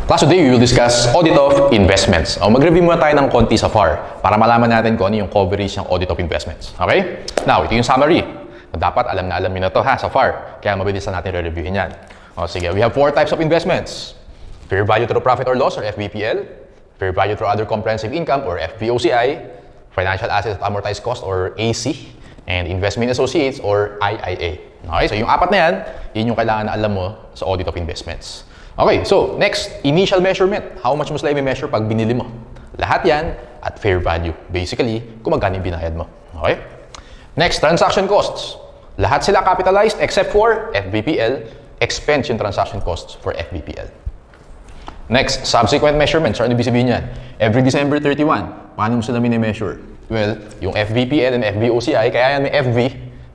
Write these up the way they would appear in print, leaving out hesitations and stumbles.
Class, today we will discuss audit of investments. Mag-review muna tayo ng konti sa FAR para malaman natin kung ano yung coverage ng audit of investments. Okay? Now, ito yung summary. Dapat alam na nyo na to ha sa FAR. Kaya mabilis na natin re-reviewin yan. Sige, we have 4 types of investments. Fair value through profit or loss or FVPL. Fair value through other comprehensive income or FVOCI. Financial assets at amortized cost or AC. And investment associates or IIA. Okay? So yung apat na yan, yun yung kailangan na alam mo sa audit of investments. Okay, so next, initial measurement. How much mo sila i-measure pag binili mo? Lahat yan at fair value. Basically, kung magkano yung binayad mo. Okay? Next, transaction costs. Lahat sila capitalized except for FVPL. Expense yung transaction costs for FVPL. Next, subsequent measurements. Ano ibig sabihin yan? Every December 31, paano mo sila mini-measure? Well, yung FVPL and FVOCI, kaya yan may FV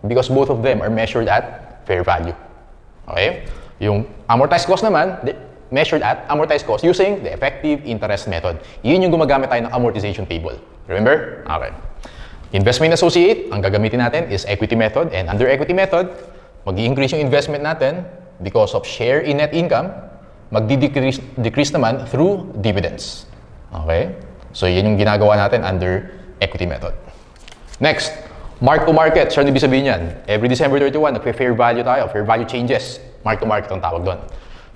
because both of them are measured at fair value. Okay? Yung amortized cost naman, measured at amortized cost using the effective interest method. Yun yung gumagamit tayo ng amortization table. Remember? Okay. Investment associate, ang gagamitin natin is equity method. And under equity method, mag-i-increase yung investment natin because of share in net income. Mag-decrease naman through dividends. Okay? So, yun yung ginagawa natin under equity method. Next, mark to market. Sure, ibig sabihin yan. Every December 31, nagpe-fair value tayo. Fair value changes. Mark to market ang tawag doon.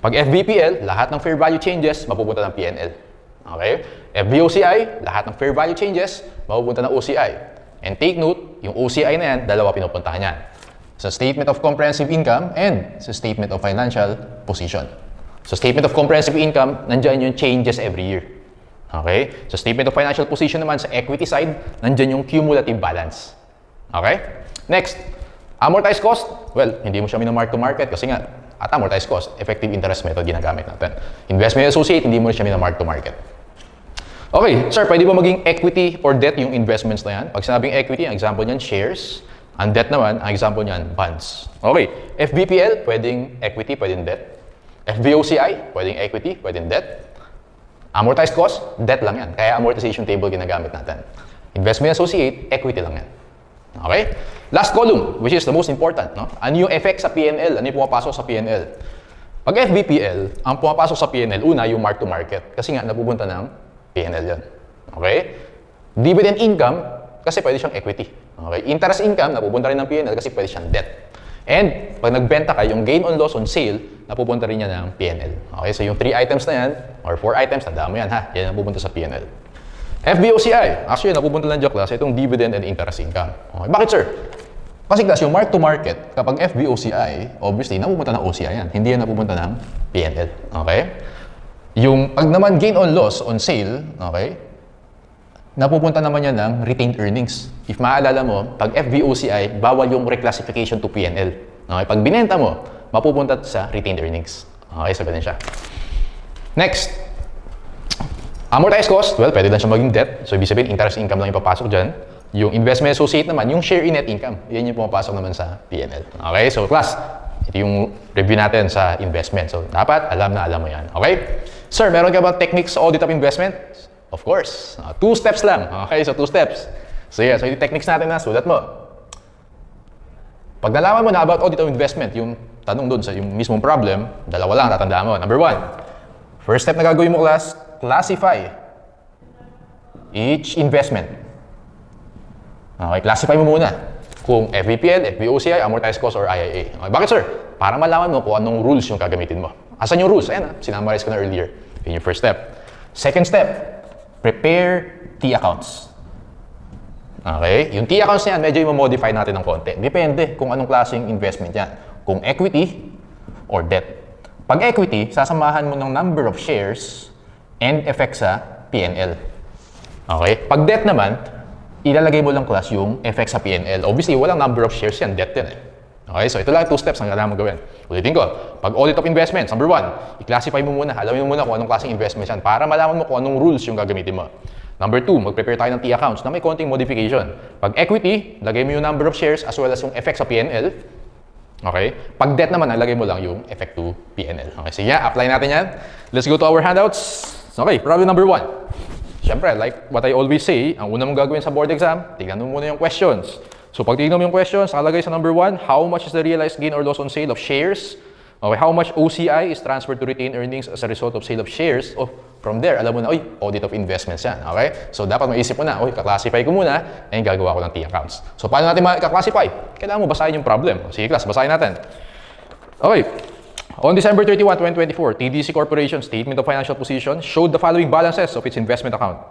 Pag FVPL, lahat ng fair value changes, mapupunta ng PNL. Okay? FVOCI, lahat ng fair value changes, mapupunta ng OCI. And take note, yung OCI na yan, dalawa pinupuntahan yan. Sa Statement of Comprehensive Income and sa Statement of Financial Position. Sa Statement of Comprehensive Income, nandiyan yung changes every year. Okay? Sa Statement of Financial Position naman, sa equity side, nandiyan yung cumulative balance. Okay? Next, amortized cost. Well, hindi mo siya minamark to market kasi nga, at amortized cost, effective interest method ginagamit natin. Investment associate, hindi mo siya minamark to market. Okay, sir, pwede ba maging equity or debt yung investments na yan? Pag sinabing equity, ang example niyan, shares. Ang debt naman, ang example niyan, bonds. Okay, FVPL, pwedeng equity, pwedeng debt. FVOCI, pwedeng equity, pwedeng debt. Amortized cost, debt lang yan. Kaya amortization table ginagamit natin. Investment associate, equity lang yan. Okay? Last column, which is the most important. No? Ano yung effect sa PNL? Ano yung pumapasok sa PNL? Pag FVPL, ang pumapasok sa PNL, una yung mark to market. Kasi nga, napupunta ng PNL yun. Okay? Dividend income, kasi pwede siyang equity. Okay? Interest income, napupunta rin ng PNL kasi pwede siyang debt. And pag nagbenta kayo, yung gain on loss on sale, napupunta rin yan ng PNL. Okay? So yung 3 items na yan, or 4 items, tandaan mo yan ha. Yan napupunta sa PNL. FVOCI, actually napupunta lang dyan class, itong dividend and interest income. Okay. Bakit sir? Kasi class, yung mark to market, kapag FVOCI, obviously, napupunta ng OCI yan. Hindi yan napupunta ng PNL. Okay? Yung pag naman gain on loss on sale, okay, napupunta naman yan ng retained earnings. If maaalala mo, pag FVOCI, bawal yung reclassification to PNL. Okay? Pag binenta mo, mapupunta sa retained earnings. Okay, so ganun siya. Next, amortized cost, well, pwede lang siya maging debt. So, ibig sabihin, interest income lang yung papasok dyan. Yung investment associate naman, yung share in net income. Yan yung pumapasok naman sa PNL. Okay? So, class, ito yung review natin sa investment. So, dapat alam na alam mo yan. Okay? Sir, meron ka ba techniques sa audit of investment? Of course. 2 steps lang. Okay? So, 2 steps. So, yeah. So, yung techniques natin na, sulat mo. Pag nalaman mo na about audit of investment, yung tanong doon sa yung mismong problem, dalawa lang tatandaan mo. Number 1, first step na gagawin mo, class, classify each investment. Okay, classify mo muna kung FVPL, FVOCI, amortized cost, or IIA. Okay, bakit sir? Para malaman mo kung anong rules yung gagamitin mo. Asan yung rules? Ayan, sinamarize ko na earlier. Yun yung first step. Second step, prepare T accounts. Okay, yung T accounts niyan, medyo i-modify natin ng konti. Depende kung anong klaseng investment yan. Kung equity or debt. Pag equity, sasamahan mo ng number of shares and effect sa PNL. Okay? Pag debt naman, ilalagay mo lang class yung effect sa PNL. Obviously, walang number of shares yan, debt yan eh. Okay? So, ito lang 2 steps ang kailangan mo gawin. Ulitin ko, pag audit of investments, number 1, i-classify mo muna, alamin mo muna kung anong klaseng investment yan para malaman mo kung anong rules yung gagamitin mo. Number 2, mag-prepare tayo ng T accounts na may konting modification. Pag equity, lagay mo yung number of shares as well as yung effect sa PNL. Okay? Pag debt naman, nalagay mo lang yung effect to PNL. Okay, so yeah, apply natin yan. Let's go to our handouts. Okay, problem number 1. Siyempre, like what I always say, ang una mong gagawin sa board exam, tignan mo muna yung questions. So pag tignan mo yung questions, nakalagay sa number 1, how much is the realized gain or loss on sale of shares? Okay, how much OCI is transferred to retained earnings as a result of sale of shares? From there, alam mo na, audit of investments yan. Okay? So, dapat maisip mo na, kaklasify ko muna, and gagawa ko ng T-accounts. So, paano natin makaklasify? Kailangan mo basahin yung problem. Sige, class, basahin natin. Okay. On December 31, 2024, TDC Corporation Statement of Financial Position showed the following balances of its investment account.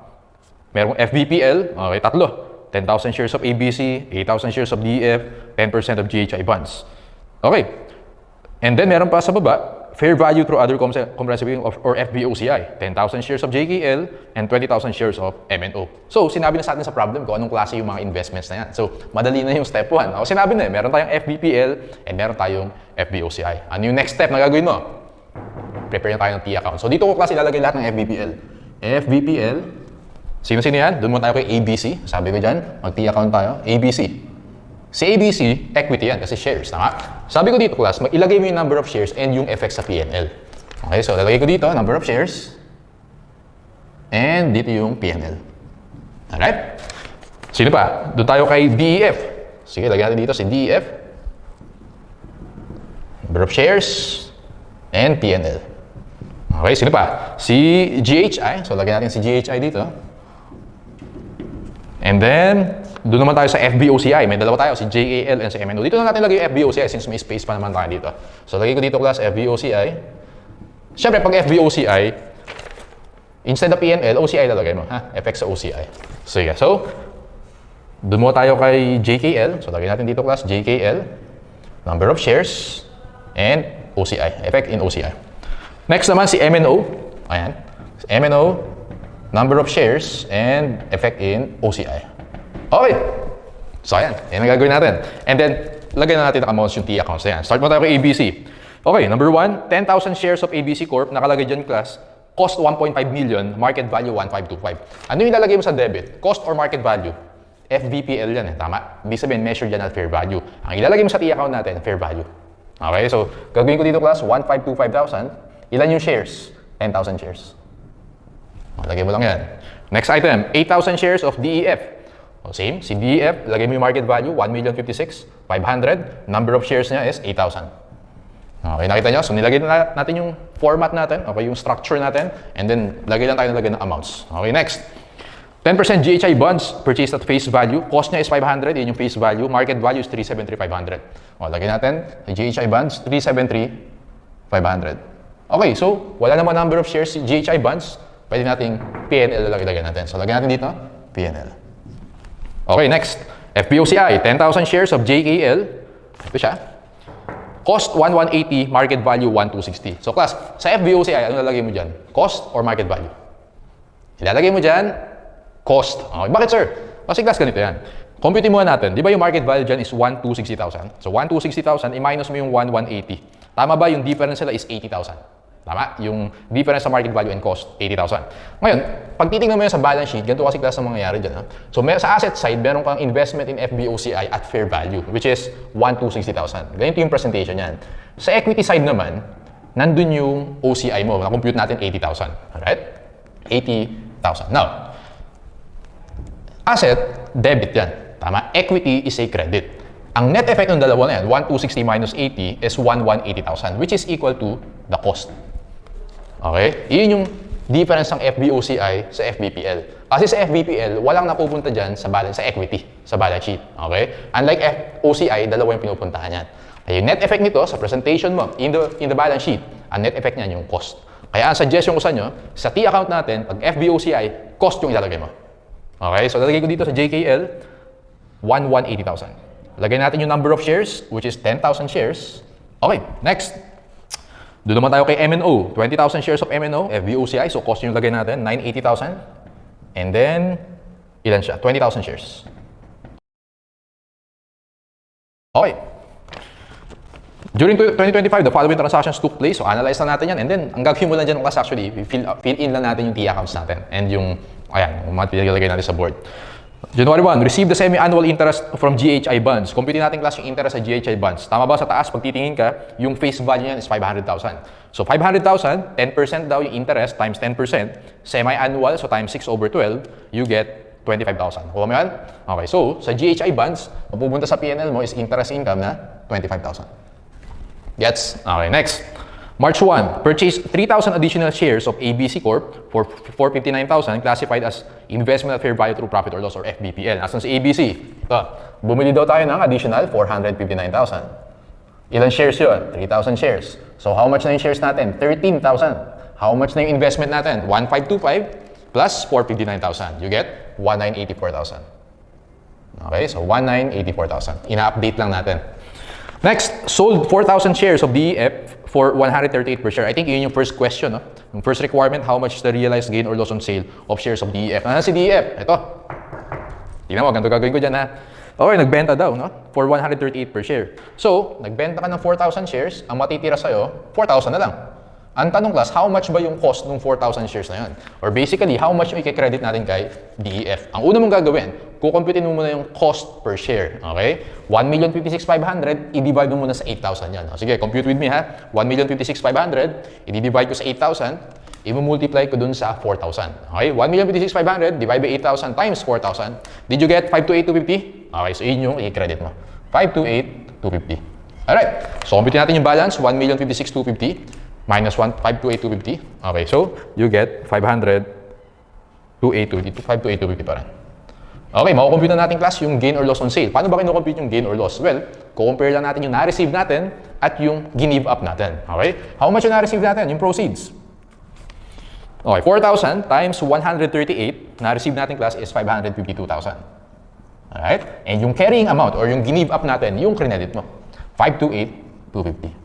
Merong FVPL, okay, 3. 10,000 shares of ABC, 8,000 shares of DEF, 10% of GHI bonds. Okay. And then meron pa sa baba, fair value through other comprehensive income or FVOCI, 10,000 shares of JKL and 20,000 shares of MNO. So, sinabi na sa atin sa problem ko anong klase yung mga investments na yan. So, madali na yung step 1. O, sinabi na meron tayong FVPL and meron tayong FVOCI. Ano yung next step na gagawin mo? Prepare na tayo ng T-account. So, dito ko klase ilalagay lahat ng FVPL. FVPL. Sino-sino yan? Doon muna tayo kay ABC. Sabi ko dyan, mag-T-account tayo. ABC. Si ABC, equity yan kasi shares, tama? Sabi ko dito, class, ilagay mo yung number of shares and yung effect sa P&L. Okay, so lalagay ko dito, number of shares. And dito yung P&L. Alright? Sino pa? Doon tayo kay DEF. Sige, lagyan natin dito si DEF. Number of shares and P&L. Okay, sino pa? Si GHI. So lagyan natin si GHI dito. And then, doon naman tayo sa FVOCI. May dalawa tayo, si JAL and si MNO. Dito na natin lagay yung FVOCI since may space pa naman tayo dito. So, lagay ko dito class FVOCI. Siyempre, pag FVOCI, instead of PNL, OCI lalagay mo. Effect sa OCI. So, yeah. So, doon mo tayo kay JKL. So, lagay natin dito class JKL. Number of shares and OCI. Effect in OCI. Next naman si MNO. Ayan. MNO, number of shares and effect in OCI. Okay. So, ayan. Yan ang gagawin natin. And then, lagay na natin ang amounts yung T-accounts na yan. Start mo tayo kay ABC. Okay, number 1, 10,000 shares of ABC Corp. Nakalagay dyan, class. Cost 1.5 million, market value 1,525. Ano yung ilalagay mo sa debit? Cost or market value? FVPL yan tama? Ibig sabihin, measured yan at fair value. Ang ilalagay mo sa T-account natin, fair value. Okay, so, gagawin ko dito, class, 1,525,000. Ilan yung shares? 10,000 shares. Lagay mo lang yan. Next item, 8,000 shares of DEF. Same, si DEF, lagay mo yung market value, 1,056,500. Number of shares niya is 8,000. Okay, nakita nyo? So, nilagay na natin yung format natin, okay, yung structure natin, and then, lagay lang tayo ng amounts. Okay, next. 10% GHI bonds purchased at face value. Cost niya is 500, yun yung face value. Market value is 373,500. O, lagay natin, GHI bonds, 373,500. Okay, so, wala naman number of shares si GHI bonds. Pwede nating PNL lagay natin. So, lagay natin dito, PNL. Okay, next. FVOCI, 10,000 shares of JKL. Ito siya. Cost 1,180, market value 1,260. So class, sa FVOCI, ano lalagay mo dyan? Cost or market value? Ilalagay mo dyan, cost. Okay, bakit sir? Kasi class, ganito yan. Compute mo natin. Di ba yung market value dyan is 1,260,000? So 1,260,000, i-minus mo yung 1,180. Tama ba yung difference nila is 80,000? Tama? Yung difference sa market value and cost, 80,000. Ngayon, pag titingnan mo yun sa balance sheet, ganito kasi class ang mangyayari dyan. So, sa asset side, meron kang investment in FVOCI at fair value, which is 1,260,000. Ganito yung presentation yan. Sa equity side naman, nandun yung OCI mo. Na-compute natin 80,000. Alright? 80,000. Now, asset, debit yan. Tama? Equity is a credit. Ang net effect ng dalawa na yan, 1,260 minus 80 is 1,180,000, which is equal to the cost. Okay? Iyon yung difference ng FVOCI sa FVPL. Kasi sa FVPL, walang napupunta dyan sa balance, sa equity, sa balance sheet. Okay? Unlike FOCI, dalawa yung pinupuntahan yan. Kaya yung net effect nito sa presentation mo, in the balance sheet, ang net effect niyan yung cost. Kaya ang suggestion ko sa inyo, sa T-account natin, pag FVOCI, cost yung ilalagay mo. Okay? So, lalagay ko dito sa JKL, 1,180,000. Lagay natin yung number of shares, which is 10,000 shares. Okay, next. Doon naman tayo kay MNO. 20,000 shares of MNO, FVOCI. So, cost yung lagay natin, 980,000. And then, ilan siya? 20,000 shares. Okay. During 2025, the following transactions took place. So, analyze na natin yan. And then, ang gagawin mo lang dyan, class, actually, fill in lang natin yung T-accounts natin. And yung, ayan, yung mga pinaglalagay natin sa board. January 1, receive the semi-annual interest from GHI bonds. Compute natin class yung interest sa GHI bonds. Tama ba sa taas? Pag titingin ka, yung face value niyan is 500,000. So 500,000, 10% daw yung interest times 10%. Semi-annual, so times 6 over 12, you get 25,000. Kuha mo yan? Okay, so sa GHI bonds, mapupunta sa PNL mo is interest income na 25,000. Gets? Okay, next. March 1, purchase 3,000 additional shares of ABC Corp for 459,000 classified as investment at fair value through profit or loss or FVPL. Nasaan si ABC? Ito, bumili daw tayo ng additional 459,000. Ilan shares yun? 3,000 shares. So how much na yung shares natin? 13,000. How much na yung investment natin? 1,525 plus 459,000. You get 1,984,000. Okay, so 1,984,000. Ina-update lang natin. Next, sold 4,000 shares of DEF for 138 per share. I think yun yung first question, no? Yung first requirement, how much is the realized gain or loss on sale of shares of DEF? Ano si DEF? Ito. Tingnan mo, ganito gagawin ko dyan, ha? Okay, nagbenta daw, no? For 138 per share. So, nagbenta ka ng 4,000 shares, ang matitira sa'yo, 4,000 na lang. Ang tanong class, how much ba yung cost ng 4,000 shares na yun? Or basically, how much yung i-credit natin kay DEF? Ang una mong gagawin, kukumputin mo muna yung cost per share. Okay? 1,056,500, i-divide mo muna sa 8,000 yan. Sige, compute with me ha. 1,056,500, i-divide ko sa 8,000, i-multiply ko dun sa 4,000. Okay? 1,056,500 divide by 8,000 times 4,000. Did you get 528,250? Okay, so yun yung i-credit mo. 528,250. Alright, so compute natin yung balance, 1,056,250 minus 528,250. Okay, so you get 528,250 pa rin. Okay, makukompute na natin class yung gain or loss on sale. Paano ba kinukompute yung gain or loss? Well, kukompare lang natin yung na-receive natin at yung give up natin. Okay? How much yung na-receive natin? Yung proceeds. Okay, 4,000 times 138, na-receive natin class is 552,000. Alright? And yung carrying amount or yung give up natin, yung credit mo. 528,250.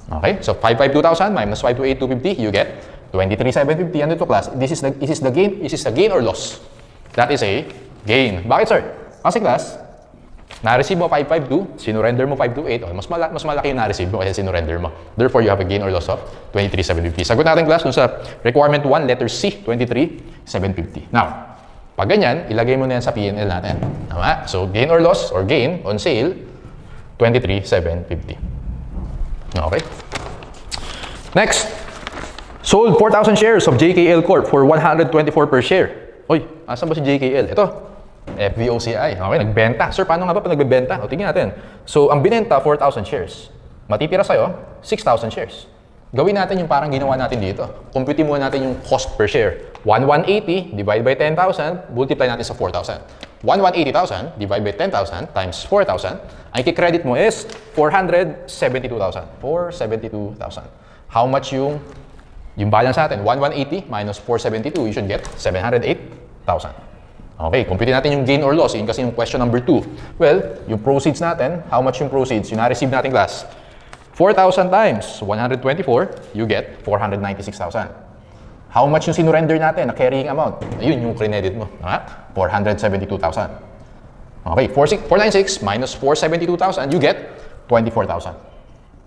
Okay, so 552,000 minus 528,250, you get 23,750. Ano ito class? This is the gain. Is this a gain or loss? That is a gain. Bakit sir? Kasi class, na-receive mo 552, sinurrender mo 528, mas malaki yung na-receive mo kasi sinurrender mo. Therefore, you have a gain or loss of 23,750. Sagot natin class dun sa requirement 1, letter C, 23,750. Now, pag ganyan, ilagay mo na yan sa P&L natin. Tama? So, gain or loss or gain on sale, 23,750. Okay. Next, sold 4,000 shares of JKL Corp for 124 per share. Oy, asan ba si JKL? Ito, FVOCI. Okay, nagbenta. Sir, paano nga ba pag nagbebenta? O, tingnan natin. So, ang binenta, 4,000 shares. Matitira sa'yo, 6,000 shares. Gawin natin yung parang ginawa natin dito. Compute mo natin yung cost per share. 1,180 divided by 10,000, multiply natin sa 4,000. 1,180,000 divided by 10,000 times 4,000, ang i-credit mo is 472,000. 472,000. How much yung balance natin? 1,180 minus 472, you should get 708,000. Okay, compute natin yung gain or loss. Yun kasi yung question number 2. Well, yung proceeds natin, how much yung proceeds? Yung na-receive natin class. 4,000 times 124, you get 496,000. How much yung sinurrender natin na carrying amount? Ayun yung credit mo. 472,000. Okay, 496 minus 472,000, you get 24,000.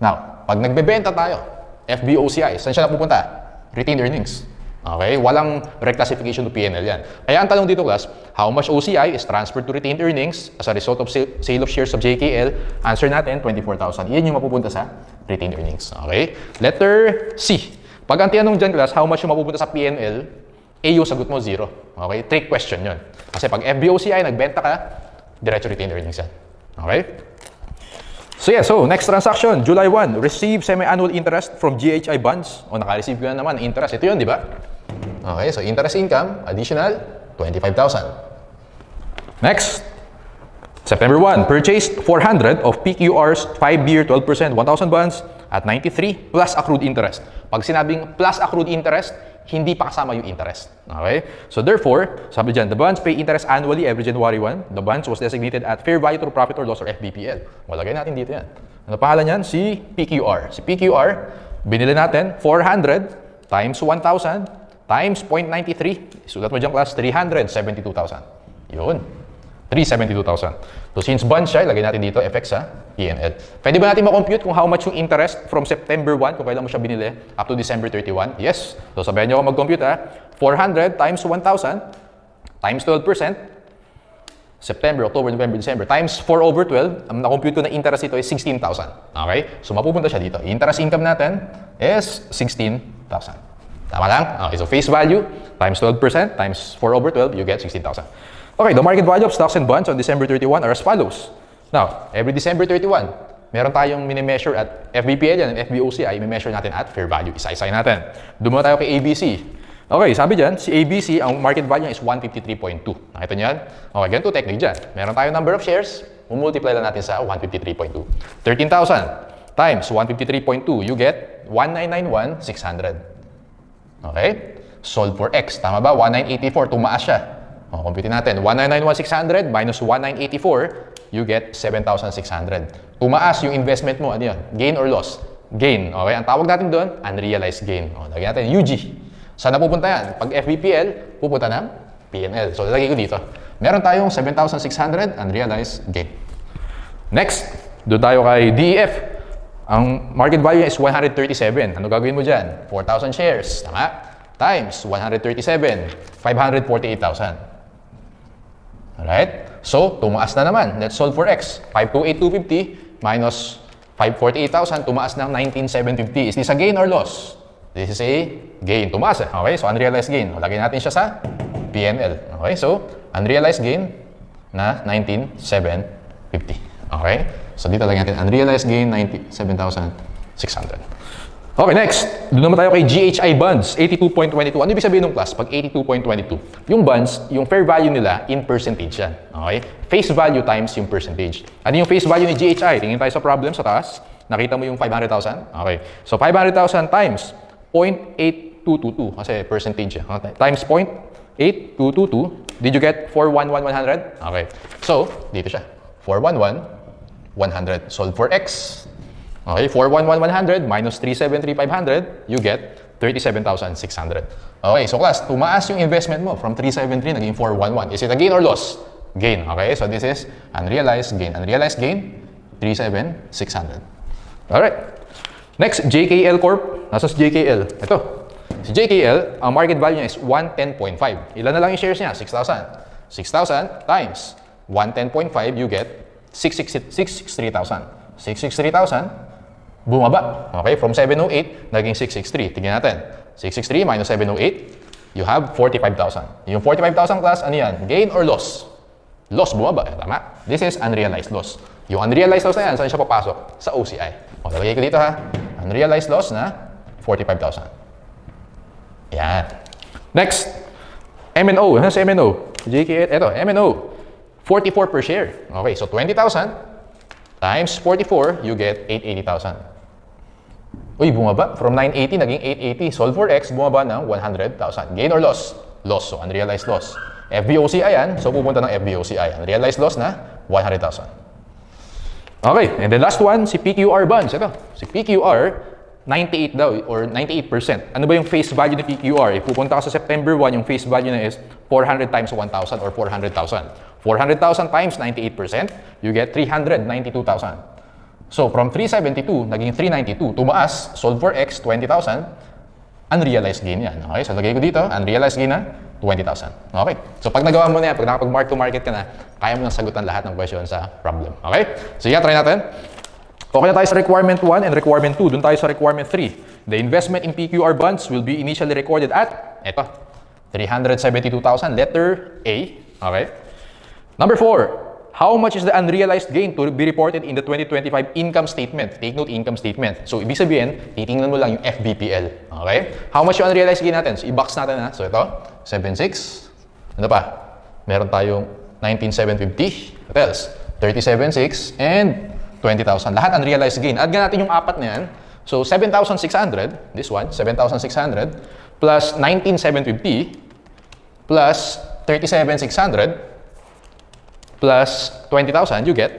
Now, pag nagbebenta tayo, FVOCI, saan siya napupunta? Retained earnings. Okay, walang reclassification to P&L yan. Kaya ang tanong dito class, how much OCI is transferred to retained earnings as a result of sale of shares of JKL? Answer natin, 24,000. Yan yung mapupunta sa retained earnings. Okay, letter C. Pag ang tinanong dyan class, how much yung mapupunta sa P&L, yung sagot mo, 0. Okay? Trick question yun. Kasi pag FVOCI, nagbenta ka, diretso retained earnings yan. Okay? So yeah, so next transaction, July 1, receive semi-annual interest from GHI bonds. O naka-receive ko na naman, interest. Ito yun, di ba? Okay, so interest income, additional, 25,000. Next, September 1, purchased 400 of PQR's 5-year 12% 1,000 bonds at 93 plus accrued interest. Pag sinabing plus accrued interest, hindi pa kasama yung interest. Okay? So therefore, sabi dyan, the bonds pay interest annually every January 1. The bonds was designated at fair value through profit or loss or FVPL. Walagay natin dito yan. Ano pangalan yan? Si PQR. Si PQR, binili natin 400 times 1,000 times 0.93. Sulat mo dyan class, 372,000. Yun. 372,000. So since bonds siya, lagay natin dito, FX sa P&L. Pwede ba natin ma-compute kung how much yung interest from September 1, kung kailan mo siya binili, up to December 31? Yes. So sabihin nyo ako mag-compute ha. 400 times 1,000 times 12%, September, October, November, December, times 4 over 12, ang na-compute ko na interest ito is 16,000. Okay? So mapupunta siya dito. Interest income natin is 16,000. Tama lang? Okay, so face value times 12% times 4 over 12, you get 16,000. Okay, the market value of stocks and bonds on December 31 are as follows. Now, every December 31, meron tayong mini-measure at FVPL yan, FVOCI, i-measure natin at fair value. Isa-isay natin. Doon tayo kay ABC. Okay, sabi dyan, si ABC, ang market value niya is 153.2. Nakita niyo yan? Okay, ganito technique dyan. Meron tayong number of shares, multiply lang natin sa 153.2. 13,000 times 153.2, you get 1,991,600. Okay? Solve for X. Tama ba? 1,984, tumaas siya. O, compute natin. 1,991,600 minus 1,984, you get 7,600. Tumaas yung investment mo. Ano yun? Gain or loss? Gain. Okay? Ang tawag natin doon, unrealized gain. O, lagyan natin UG. Saan na pupunta yan? Pag FVPL, pupunta ng PNL. So, lalagay ko dito. Meron tayong 7,600 unrealized gain. Next, doon tayo kay DEF. Ang market value is 137. Ano gagawin mo dyan? 4,000 shares. Tama? Times 137. 548,000. Alright? So, tumaas na naman. Let's solve for X. 528,250 minus 548,000. Tumaas ng 19,750. Is this a gain or loss? This is a gain. Tumaas. Okay? So, unrealized gain. Lagyan natin siya sa PNL. Okay? So, unrealized gain na 19,750. Okay? So, dito lagyan natin unrealized gain 97,600. Okay, next. Doon naman tayo kay GHI bonds, 82.22. Ano ibig sabihin ng class? Pag 82.22, yung bonds, yung fair value nila in percentage yan. Okay? Face value times yung percentage. Ano yung face value ni GHI? Tingin tayo sa problem sa taas. Nakita mo yung 500,000? Okay. So, 500,000 times 0.8222 kasi percentage. Okay. Times 0.8222. Did you get 411,100? Okay. So, dito siya. 411,100. Solve for X. Okay, 411,100 minus 373,500, you get 37,600. Okay, so class, tumaas yung investment mo from 373 naging 411. Is it a gain or loss? Gain. Okay, so this is unrealized gain. Unrealized gain, 37,600. Alright. Next, JKL Corp. Nasa JKL? Ito. Si JKL, ang market value niya is 110.5. Ilan na lang yung shares niya? 6,000. 6,000 times 110.5, you get 663,000. 663,000. Bumaba. Okay, from 708, naging 663. Tingnan natin. 663 minus 708, you have 45,000. Yung 45,000 class, ano yan? Gain or loss? Loss, bumaba. Tama? This is unrealized loss. Yung unrealized loss na yan, saan siya papasok? Sa OCI. O, lalagay ko dito ha. Unrealized loss na 45,000. Yan. Next, MNO. Ano sa MNO? JKL, eto, MNO. 44 per share. Okay, so 20,000 times 44, you get 880,000. Uy, bumaba. From 980, naging 880. Solve for X, bumaba ng 100,000. Gain or loss? Loss. So, unrealized loss. FVOCI yan. So, pupunta ng FVOCI. Unrealized loss na 100,000. Okay. And then last one, si PQR bonds. Ito. Si PQR, 98 daw or 98%. Ano ba yung face value ni PQR? Pupunta ka sa September 1, yung face value na is 400 times 1,000 or 400,000. 400,000 times 98%, you get 392,000. So, from 372, naging 392, tumaas, solve for X, 20,000, unrealized gain yan. Okay, so lagay ko dito, unrealized gain na 20,000. Okay, so pag nagawa mo na yan, pag nakapag-mark to market ka na, kaya mo nang sagutan lahat ng question sa problem. Okay, so yan, try natin. Okay na tayo sa requirement 1 and requirement 2. Doon tayo sa requirement 3. The investment in PQR bonds will be initially recorded at, eto, 372,000, letter A. Okay. Number 4. How much is the unrealized gain to be reported in the 2025 income statement? Take note, income statement. So, ibig sabihin, titingnan mo lang yung FVPL. Okay? How much yung unrealized gain natin? So, i-box natin ha. So, ito, 76. Ano pa? Meron tayong 19,750. What else? 37,600 and 20,000. Lahat unrealized gain. Add natin yung apat na yan. So, 7,600. This one, 7,600 plus 19,750 plus 37,600 plus 20,000, you get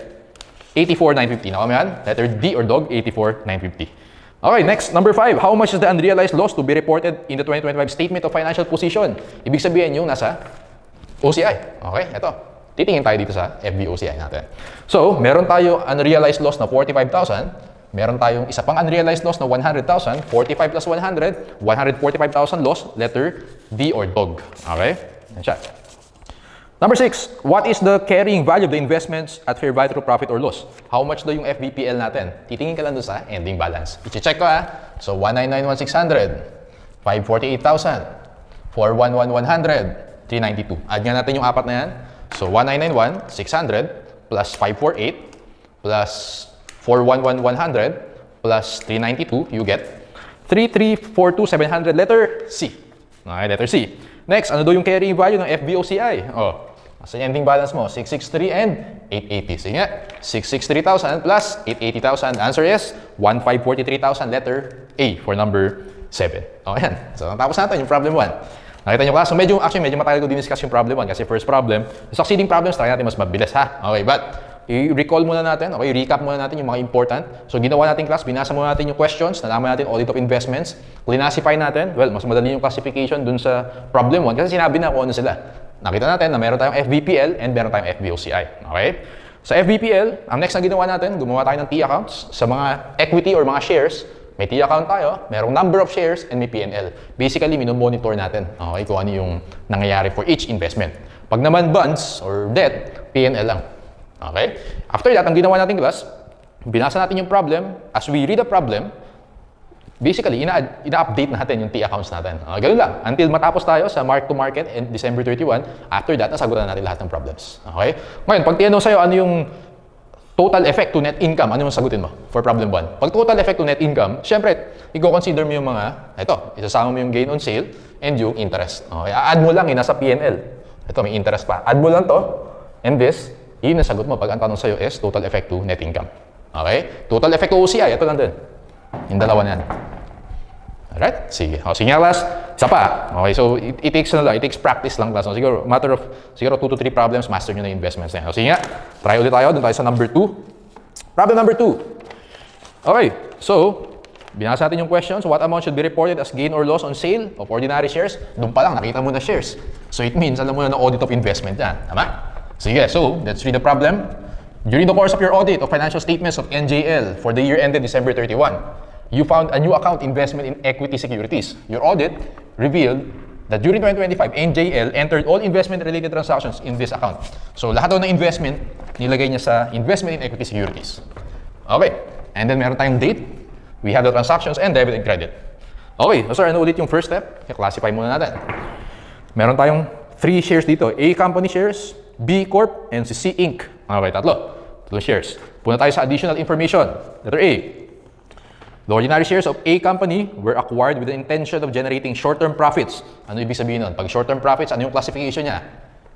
84,950. Now, yan? Letter D or dog, 84,950. Okay, next, number 5. How much is the unrealized loss to be reported in the 2025 statement of financial position? Ibig sabihin yung nasa OCI. Okay, ito. Titingin tayo dito sa FVOCI natin. So, meron tayo unrealized loss na 45,000. Meron tayong isa pang unrealized loss na 100,000. 45 plus 100, 145,000 loss. Letter D or dog. Okay? Yan siya. Number 6, what is the carrying value of the investments at fair value through profit or loss? How much daw yung FVPL natin? Titingin ka lang doon sa ending balance. I-check ko ha. So, 199,600, 548,000, 411,100, 392. Add nga natin yung apat na yan. So, 1,991,600 plus 548 plus 411,100 plus 392, you get 3342,700, letter C. Okay, letter C. Next, ano daw yung carrying value ng FVOCI? Oh, nasa ending balance mo, 663 and 880. Sige nga, 663,000 plus 880,000. Answer is 1,543,000, letter A for number 7. Okay yan. So, natapos natin yung problem 1. Nakita nyo class? So, medyo matagal ko din-discuss yung problem 1 kasi first problem. Yung succeeding problems, try natin mas mabilis ha. Okay, but i-recall muna natin, okay, recap muna natin yung mga important. So, ginawa natin class, binasa muna natin yung questions, nalaman natin audit of investments, classify natin. Well, mas madali yung classification dun sa problem 1 kasi sinabi na kung ano sila. Nakita natin na meron tayong FVPL and meron tayong FVOCI. Okay? Sa FVPL, ang next na ginawa natin, gumawa tayo ng T accounts sa mga equity or mga shares. May T account tayo, merong number of shares, and may P&L. Basically, minomonitor natin, okay, kung ano yung nangyayari for each investment. Pag naman bonds or debt, P&L lang. Okay? After that, ang ginawa natin class, binasa natin yung problem. As we read the problem, basically, ina-update natin yung T accounts natin. Ganun lang. Until matapos tayo sa mark to market and December 31, after that, nasagutan natin lahat ng problems. Okay? Ngayon, pag tinanong sa'yo ano yung total effect to net income, ano yung sagutin mo for problem 1? Pag total effect to net income, syempre, i-consider mo yung mga, isasama mo yung gain on sale and yung interest. Okay? Add mo lang, nasa P&L. Ito, may interest pa. Add mo lang to, and this, yun ang sagot mo pag ang tanong sa'yo is total effect to net income. Okay? Total effect to OCI, ito lang din. Yung dalawa na yan. Alright? Sige. O, sige nga class. Isa pa. Okay, so it takes practice lang class. So, siguro, matter of 2 to 3 problems, master nyo na yung investments na yan. O, sige nga. Try ulit tayo. Doon tayo sa number 2. Problem number 2. Okay, so, binasa natin yung questions. What amount should be reported as gain or loss on sale of ordinary shares? Doon pa lang, nakita mo na shares. So, it means, alam mo na audit of investment yan. Tama? Sige, so, let's read the problem. During the course of your audit of financial statements of NJL for the year ended December 31, you found a new account investment in equity securities. Your audit revealed that during 2025, NJL entered all investment-related transactions in this account. So, lahat daw ng investment, nilagay niya sa investment in equity securities. Okay, and then meron tayong date. We have the transactions and debit and credit. Okay, so sir, ano ulit yung first step? I-classify muna natin. Meron tayong 3 shares dito. A company shares, B Corp, and C Inc. Okay, tatlong shares. Punta tayo sa additional information. Letter A. The ordinary shares of A company were acquired with the intention of generating short-term profits. Ano ibig sabihin nun? Pag short-term profits, ano yung classification niya?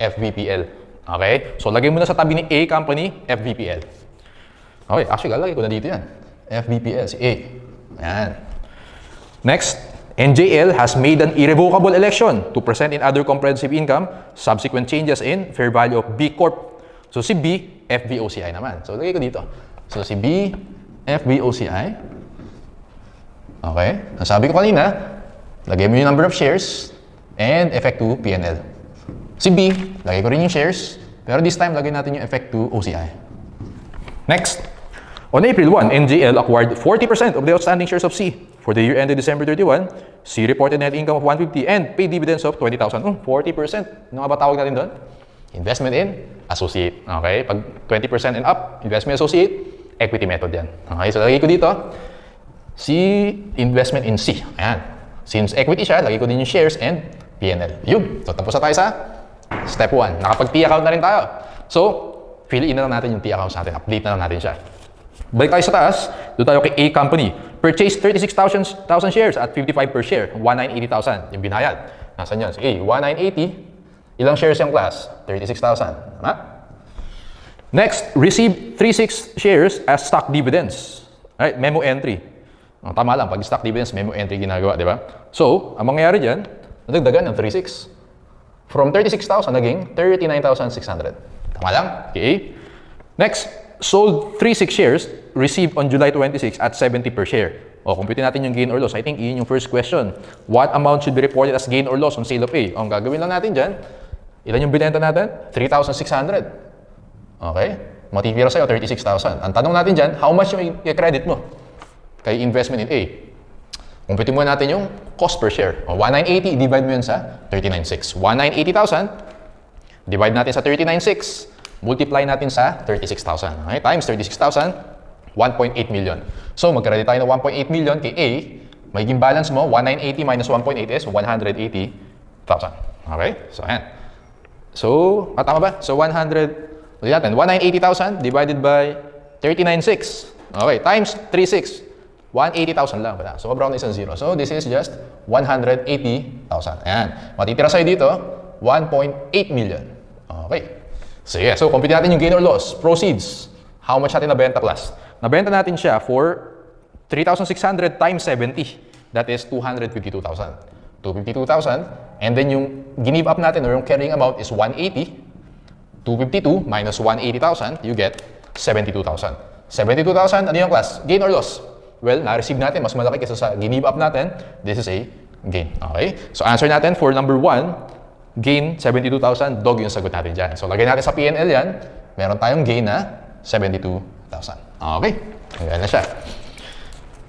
FVPL. Okay? So, lagay mo na sa tabi ni A company, FVPL. Okay, actually, lalagay ko na dito yan. FVPL, si A. Ayan. Next, NJL has made an irrevocable election to present in other comprehensive income subsequent changes in fair value of B Corp. So, si B, FVOCI naman. So, lagay ko dito. So, si B, FVOCI. Okay. Nasabi ko kanina, lagay mo yung number of shares and effect to P&L. Si B, lagay ko rin yung shares, pero this time, lagay natin yung effect to OCI. Next. On April 1, NJL acquired 40% of the outstanding shares of C. For the year ended December 31, C reported net income of 150 and paid dividends of 20,000. 40%. Ano nga ba tawag natin doon? Investment in associate. Okay? Pag 20% and up, investment associate, equity method yan. Okay? So, lagay ko dito, C, investment in C. Ayan. Since equity siya, lagay ko din yung shares and P&L. Yun. So, tapos na tayo sa step 1. Nakapag-T account na rin tayo. So, fill in na lang natin yung T accounts natin. Update na lang natin siya. Balik tayo sa taas, doon tayo kay A company. Purchased 36,000 shares at 55 per share, 1,980,000 yung binayad. Nasaan yan? So, A, 1,980. Ilang shares yung class? 36,000. Tama? Next, received 36 shares as stock dividends. Alright, memo entry. Tama lang, pag stock dividends, memo entry ginagawa, di ba? So, ang mangyayari dyan, nadagdagan ng 36. From 36,000 naging 39,600. Tama lang? Okay. Next, sold 36 shares, received on July 26 at 70 per share. O, compute natin yung gain or loss. I think yun yung first question. What amount should be reported as gain or loss on sale of A? O, ang gagawin lang natin dyan, ilan yung binenta natin? 3,600. Okay? Matitira sa'yo, 36,000. Ang tanong natin dyan, how much yung i-credit mo kay investment in A? Compute mo natin yung cost per share. O, 1,980, divide mo yun sa 39,600. 1,980,000, divide natin sa 39,600. Multiply natin sa 36,000. Okay? Times 36,000, 1.8 million. So, mag-credit tayo ng 1.8 million kay A. Magiging balance mo, 1,980 minus 1.8 is 180,000. Okay? So, ayan. So, tama ba? So, 100, ulit natin, 1,980,000 divided by 39,600. Okay, times 3.6. 180,000 lang pala. So, sobrang na isang zero. So, this is just 180,000. Ayan. Matitira sa'yo dito, 1.8 million. Okay. Sige. So, compute natin yung gain or loss. Proceeds. How much natin nabenta, class? Nabenta natin siya for 3,600 times 70. That is 252,000. 252,000. And then yung give up natin or yung carrying amount is 180. 252 minus 180,000, you get 72,000. 72,000, ano yung class? Gain or loss? Well, na-receive natin, mas malaki kaysa sa give up natin. This is a gain. Okay? So, answer natin for number 1, gain 72,000, dog yung sagot natin dyan. So, lagay natin sa PNL yan. Meron tayong gain na 72,000. Okay? Ayan na siya.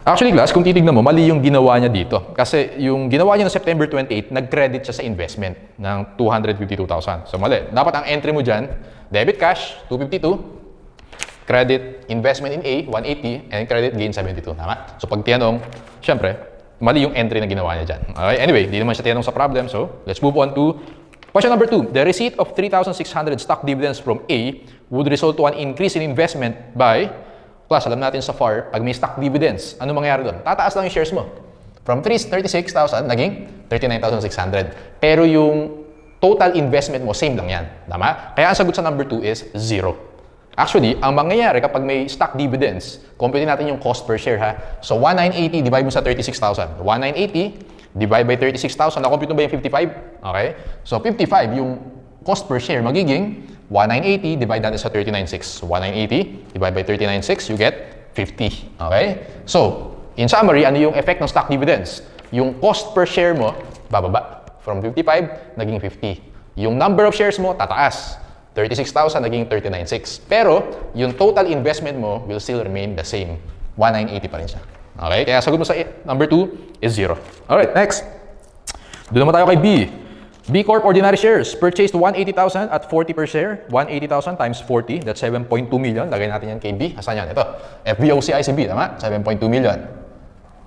Actually, class, kung titignan mo, mali yung ginawa niya dito. Kasi yung ginawa niya no September 28, nag-credit siya sa investment ng 252,000. So, mali. Dapat ang entry mo dyan, debit cash, 252, credit investment in A, 180, and credit gain 72. Tama? So, pag tinanong, syempre, mali yung entry na ginawa niya dyan. Okay? Anyway, di naman siya tinanong sa problem. So, let's move on to question number 2. The receipt of 3,600 stock dividends from A would result to an increase in investment by... Plus, alam natin sa FAR, pag may stock dividends, ano mangyayari doon? Tataas lang yung shares mo. From 36,000, naging 39,600. Pero yung total investment mo, same lang yan. Tama? Kaya ang sagot sa number 2 is 0. Actually, ang mangyayari kapag may stock dividends, compute natin yung cost per share ha. So, 1,980 divide mo sa 36,000. 1,980 divide by 36,000. Na-compute mo ba yung 55? Okay? So, 55 yung cost per share magiging 1,980 divide natin sa 39,600. 1,980 divide by 39,600, you get 50. Okay? So, in summary, ano yung effect ng stock dividends? Yung cost per share mo, bababa. From 55, naging 50. Yung number of shares mo, tataas. 36,000, naging 39,600. Pero, yung total investment mo will still remain the same. 1,980 pa rin siya. Okay? Kaya sagot mo sa number 2 is 0. Alright, next. Doon naman tayo kay B. B Corp ordinary shares purchased 180,000 at 40 per share. 180,000 times 40, that's 7.2 million. Lagay natin yan kay B. Asan yan? Ito. FBOCI si B, tama? 7.2 million.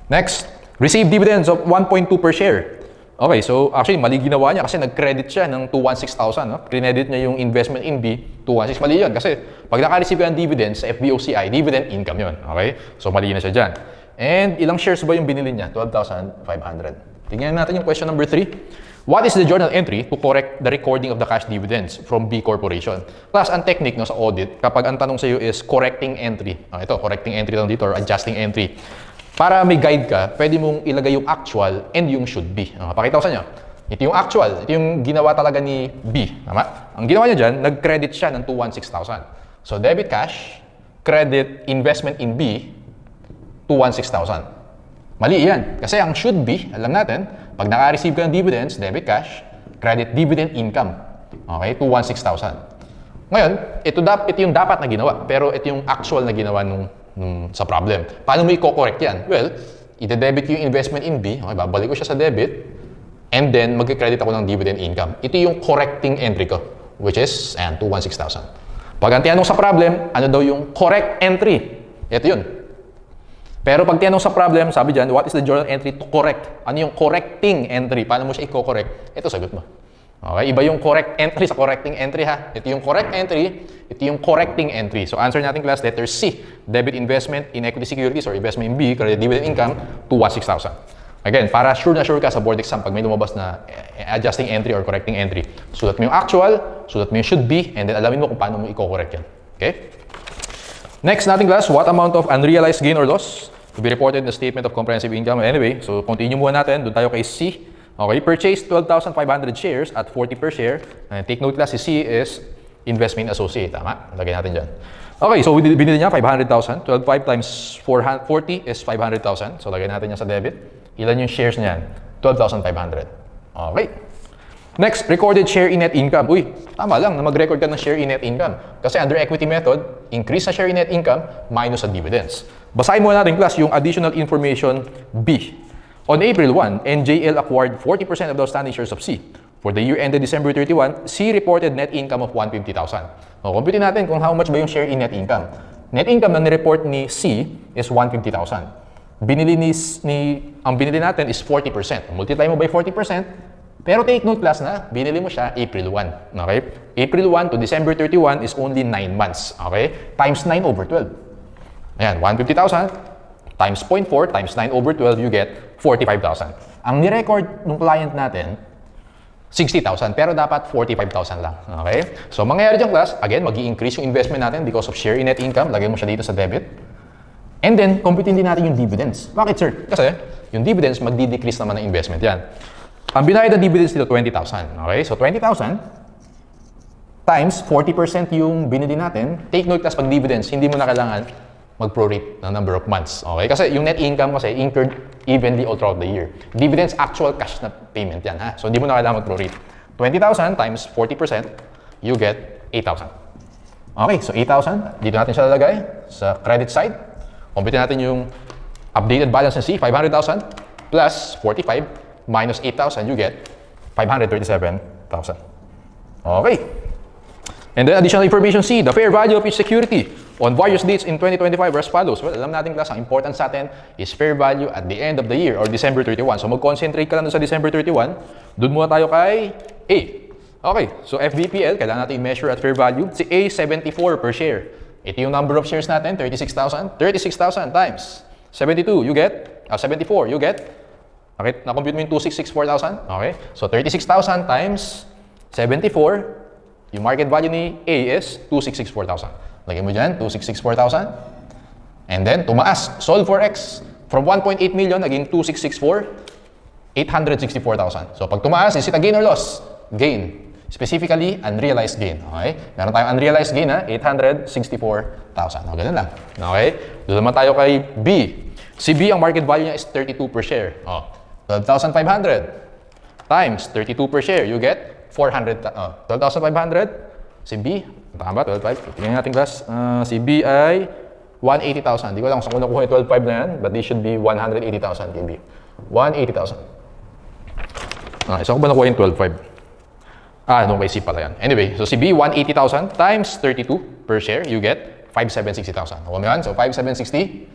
Next, received dividends of 1.2 per share. Okay, so actually mali ginawa niya kasi nag-credit siya ng 216,000. No? Credit niya yung investment in B, 216. Mali yun kasi pag naka-receive ka ng dividends sa FBOCI, dividend income yun. Okay? So mali na siya dyan. And ilang shares ba yung binili niya? 12,500. Tingnan natin yung question number 3. What is the journal entry to correct the recording of the cash dividends from B Corporation? Plus, ang technique no, sa audit, kapag ang tanong sa iyo is correcting entry. Ito, correcting entry lang dito or adjusting entry. Para may guide ka, pwede mong ilagay yung actual and yung should be. Pakita ko sa inyo. Ito yung actual. Ito yung ginawa talaga ni B. Tama? Ang ginawa niya dyan, nag-credit siya ng 216,000. So, debit cash, credit investment in B, 216,000. Mali yan. Kasi ang should be, alam natin, pag naka-receive ka ng dividends, debit cash, credit dividend income. Okay? 216,000. Ngayon, ito yung dapat na ginawa. Pero ito yung actual na ginawa sa problem. Paano mo i-correct yan? Well, ide-debit ko yung investment in B. Okay, babalik ko siya sa debit. And then, mag-credit ako ng dividend income. Ito yung correcting entry ko. Which is, ayan, 216,000. Pag ang tinanong sa problem, ano daw yung correct entry? Ito yun. Pero pag tinanong sa problem, sabi dyan, what is the journal entry to correct? Ano yung correcting entry? Paano mo siya i-correct? Ito, sagot mo. Okay, iba yung correct entry sa correcting entry ha. Ito yung correct entry, ito yung correcting entry. So answer natin class, letter C. Debit investment in equity securities or investment in B, credit dividend income, 216,000. Again, para sure na sure ka sa board exam pag may lumabas na adjusting entry or correcting entry. Sulat mo yung actual, sulat mo yung should be, and then alamin mo kung paano mo i-correct yan. Okay? Next natin class, what amount of unrealized gain or loss to be reported in the statement of comprehensive income? Anyway, so continue muna natin. Doon tayo kay C. Okay, purchased 12,500 shares at 40 per share. And take note class, si C is investment associate. Tama? Lagay natin dyan. Okay, so binili niya 500,000. 12,500 times 40 is 500,000. So lagay natin yan sa debit. Ilan yung shares niyan? 12,500. Okay. Next, recorded share in net income. Uy, tama lang na mag-record ka ng share in net income. Kasi under equity method, increase na share in net income minus sa dividends. Basahin muna natin class yung additional information B. On April 1, NJL acquired 40% of the outstanding shares of C. For the year ended December 31, C reported net income of 150,000. O, compute natin kung how much ba yung share in net income. Net income na nireport ni C is 150,000. Ang binili natin is 40%. Multiply mo by 40%. Pero take note class na, binili mo siya April 1. Okay? April 1 to December 31 is only 9 months. Okay? Times 9 over 12. Ayan, 150,000 times 0.4 times 9 over 12, you get 45,000. Ang ni-record ng client natin, 60,000, pero dapat 45,000 lang. Okay? So, mangyayari dyan, class, again, mag-i-increase yung investment natin because of share in net income. Lagay mo siya dito sa debit. And then, computin din natin yung dividends. Bakit, sir? Kasi, yung dividends, magdi-decrease naman ng investment yan. Ang binayad na dividends dito, 20,000. Okay? So, 20,000 times 40% yung binili natin. Take note, class, pag dividends, hindi mo na kailangan mag-prorate ng number of months. Okay? Kasi yung net income kasi incurred evenly all throughout the year. Dividends, actual cash na payment yan. Ha? So, hindi mo na kailangan mag-prorate. 20,000 times 40%, you get 8,000. Okay, so 8,000. Dito natin siya lalagay sa credit side. Compute natin yung updated balance ng C, 500,000 plus 45 minus 8,000, you get 537,000. Okay. And then additional information C, the fair value of each security on various dates in 2025 are as follows. Well, alam natin, class, ang important sa atin is fair value at the end of the year or December 31. So mag-concentrate ka lang sa December 31. Doon muna tayo kay A. Okay, so FVPL, kailangan natin i-measure at fair value. Si A, 74 per share. Ito yung number of shares natin, 36,000. 36,000 times 72, you get, 74, you get, okay, na-compute mo yung 2664,000. Okay, so 36,000 times 74, yung market value ni A is 2664,000. Lagyan mo dyan, 2664,000. And then, tumaas. Solve for X. From 1.8 million, naging 2664, 864,000. So, pag tumaas, is it a gain or loss? Gain. Specifically, unrealized gain. Okay? Meron tayong unrealized gain, ha? 864,000. O, ganun lang. Okay? Doon naman tayo kay B. Si B, ang market value niya is 32 per share. O, 12,500 times 32 per share, you get 12,500. Si B, tama ba? 12,500. Tingnan natin, class. Si B ay 180,000. Hindi ko lang kung saan ko nakuha yung 12,500 na yan, but this should be 180,000 kay B. 180,000. Okay, saan ko ba nakuha yung 12,500? No, kay C pala yan. Anyway, so si B, 180,000 times 32 per share, you get 5,760,000. Nakuha mo yan? So, 5,760.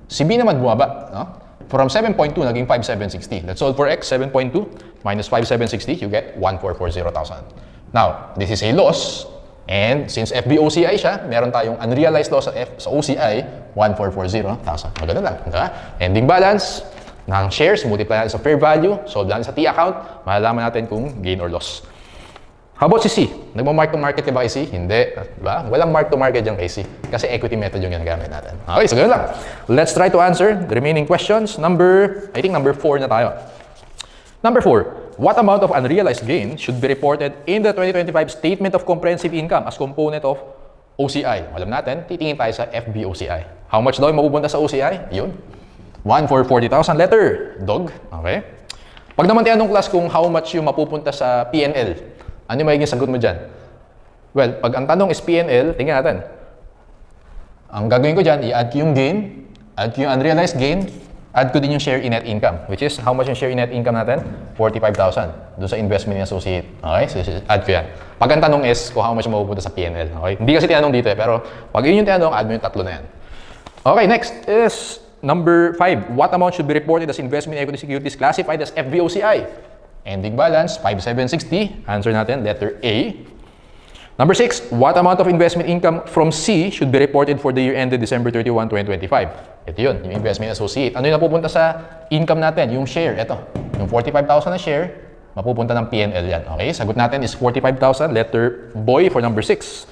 Si B naman bumaba. No? From 7.2, naging 5,760. Let's solve for X. 7.2 minus 5,760, you get 1,440,000. Now, this is a loss. And since FBOCI siya, meron tayong unrealized loss sa OCI, 1,440,000. Maganda lang. Diba? Ending balance ng shares, multiply natin sa fair value, solve natin sa T account, malalaman natin kung gain or loss. How about si C? Nagma-mark to market ka ba kay C? Hindi. Diba? Walang mark to market dyan kay C. Kasi equity method yung ginagamit natin. Okay, so ganun lang. Let's try to answer the remaining questions. I think number 4 na tayo. Number 4. What amount of unrealized gain should be reported in the 2025 Statement of Comprehensive Income as component of OCI? Alam natin, titingin tayo sa FBOCI. How much daw yung mapupunta sa OCI? Yun. 1,440,000 letter. Dog. Okay. Pag naman tinanong class kung how much yung mapupunta sa PNL, ano yung magiging sagot mo dyan? Well, pag ang tanong is PNL, tingnan natin. Ang gagawin ko dyan, i-add ko yung gain, add ko yung unrealized gain, add ko din yung share in net income, which is how much yung share in net income natin? 45,000 doon sa investment ni associate. Okay? So, add ko yan. Pag ang tanong is kung how much mapupunta sa PNL. Okay? Hindi kasi tinanong dito pero pag yun yung tinanong, add mo yung tatlo na yan. Okay, next is number 5. What amount should be reported as investment in equity securities classified as FVOCI? Ending balance, 5,760. Answer natin, letter A. Number 6, what amount of investment income from C should be reported for the year ended December 31, 2025? Ito yun, yung investment associate. Ano yung napupunta sa income natin? Yung share, ito. Yung 45,000 na share, mapupunta ng PNL yan. Okay, sagot natin is 45,000, letter boy for number 6.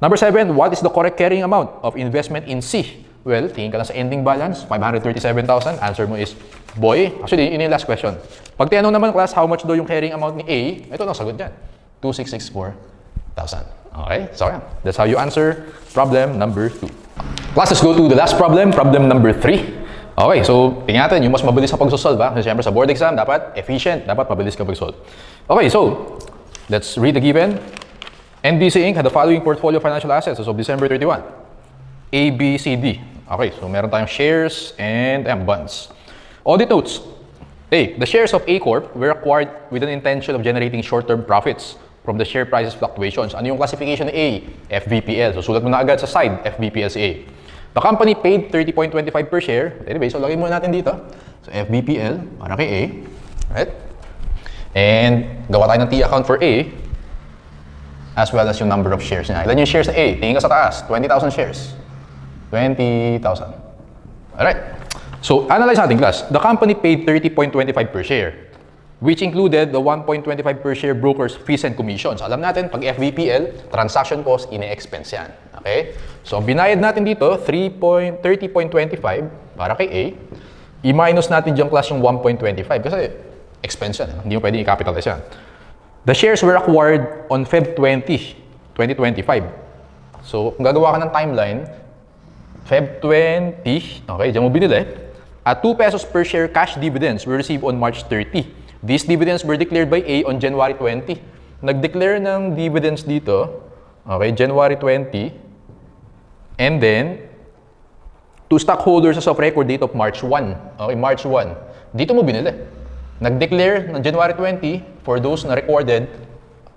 Number 7, what is the correct carrying amount of investment in C? Well, tingin ka lang sa ending balance, 537,000. Answer mo is boy. Actually, yun yung last question. Pag tinanong naman, class, how much daw yung carrying amount ni A? Ito lang sagot dyan. 2,664,000. Okay, so yeah, that's how you answer problem number 2. Class, let's go to the last problem, problem number 3. Okay, so tingnan natin yung mas mabilis sa pagsosolve. Kasi syempre sa board exam, dapat efficient, dapat mabilis ka pag-solve. Okay, so let's read the given. NBC Inc. had the following portfolio of financial assets as of December 31. A, B, C, D. Okay, so meron tayong shares and bonds. Audit notes. A, the shares of A Corp were acquired with an intention of generating short-term profits from the share prices fluctuations. Ano yung classification ni A? FVPL. So, sulat mo na agad sa side, FVPL si A. The company paid 30.25 per share. Anyway, so lagay muna natin dito. So, FVPL para kay A. Right? And gawa tayo ng T account for A as well as yung number of shares niya. Ilan yung shares na A? Tingin ka sa taas, 20,000 shares. 20,000. Alright. So, analyze natin class. The company paid 30.25 per share, which included the 1.25 per share broker's fees and commissions. Alam natin, pag FVPL, transaction cost, ine-expense yan. Okay? So, binayad natin dito, 30.25 para kay A. I-minus natin dyan class yung 1.25 kasi expense yan. Hindi mo pwede i-capitalize yan. The shares were acquired on Feb 20, 2025. So, kung gagawa ka ng timeline, Feb 20, okay, dyan mo binili. At 2 pesos per share cash dividends were received on March 30. These dividends were declared by A on January 20. Nag-declare ng dividends dito, okay, January 20. And then, to stockholders as of record date of March 1. Okay, March 1. Dito mo binili. Nag-declare ng January 20 for those na recorded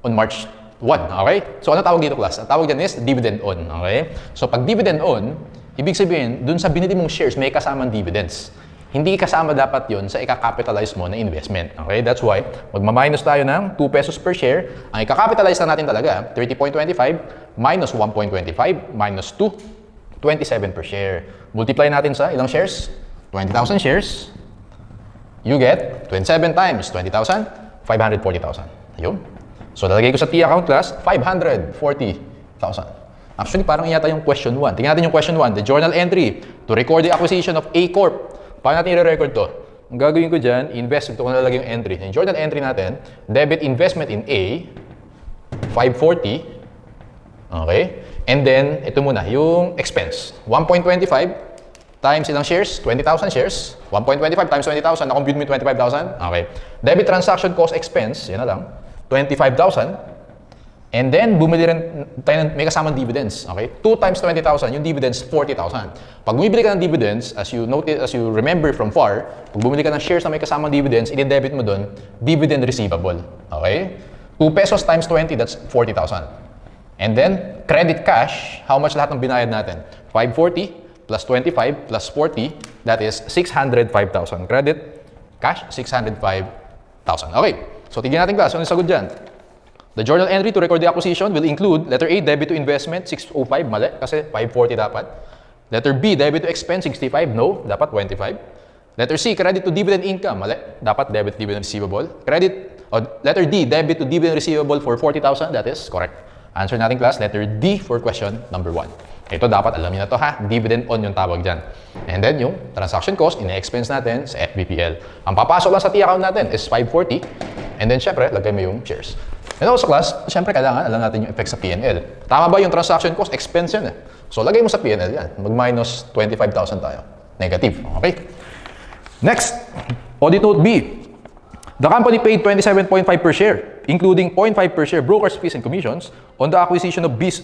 on March 1. Okay? So, ano tawag dito, class? Ang tawag dyan is dividend on. Okay? So, pag dividend on, ibig sabihin, dun sa binili mong shares, may kasamang dividends. Hindi kasama dapat yon sa ika-capitalize mo na investment. Okay? That's why, magmaminus tayo ng 2 pesos per share. Ang ika-capitalize na natin talaga, 30.25 minus 1.25 minus 2, 27 per share. Multiply natin sa ilang shares? 20,000 shares. You get 27 times 20,000, 540,000. Ayun. So, lalagay ko sa T account class, 540,000. Actually, parang yata yung question 1. Tingnan natin yung question 1. The journal entry to record the acquisition of A Corp. Paano natin i-record to? Ang gagawin ko dyan, invest. Ito ko nalalagay yung entry. Yung journal entry natin, debit investment in A, 540. Okay? And then, ito muna, yung expense. 1.25 times ilang shares? 20,000 shares. 1.25 times 20,000. Na-compute mo yung 25,000. Okay. Debit transaction cost expense, yan na lang. 25,000. And then, bumili rin tayo ng may kasamang dividends. Okay? 2 times 20,000, yung dividends, 40,000. Pag bumibili ka ng dividends, as you remember from FAR, pag bumili ka ng shares na may kasamang dividends, i-debit mo doon, dividend receivable. Okay? 2 pesos times 20, that's 40,000. And then, credit cash, how much lahat ng binayad natin? 540 plus 25 plus 40, that is 605,000. Credit cash, 605,000. Okay. So, tignan natin class. Ano yung sagot dyan? The journal entry to record the acquisition will include letter A, debit to investment, 605, mali, kasi 540 dapat. Letter B, debit to expense, 65, no, dapat 25. Letter C, credit to dividend income, mali, dapat debit dividend receivable. Letter D, debit to dividend receivable for 40,000, that is correct. Answer natin class, letter D for question number 1. Ito dapat alam niyo na to ha, dividend on yung tawag dyan. And then yung transaction cost, ina-expense natin sa FVPL. Ang papasok lang sa T account natin is 540. And then syempre, lagay mo yung shares. And also class, syempre kailangan alam natin yung effect sa P&L. Tama ba yung transaction cost? Expense yan eh. So lagay mo sa P&L yan. Mag-minus 25,000 tayo. Negative. Okay? Next, audit note B. The company paid 27.5 per share, including 0.5 per share broker's fees and commissions on the acquisition of B's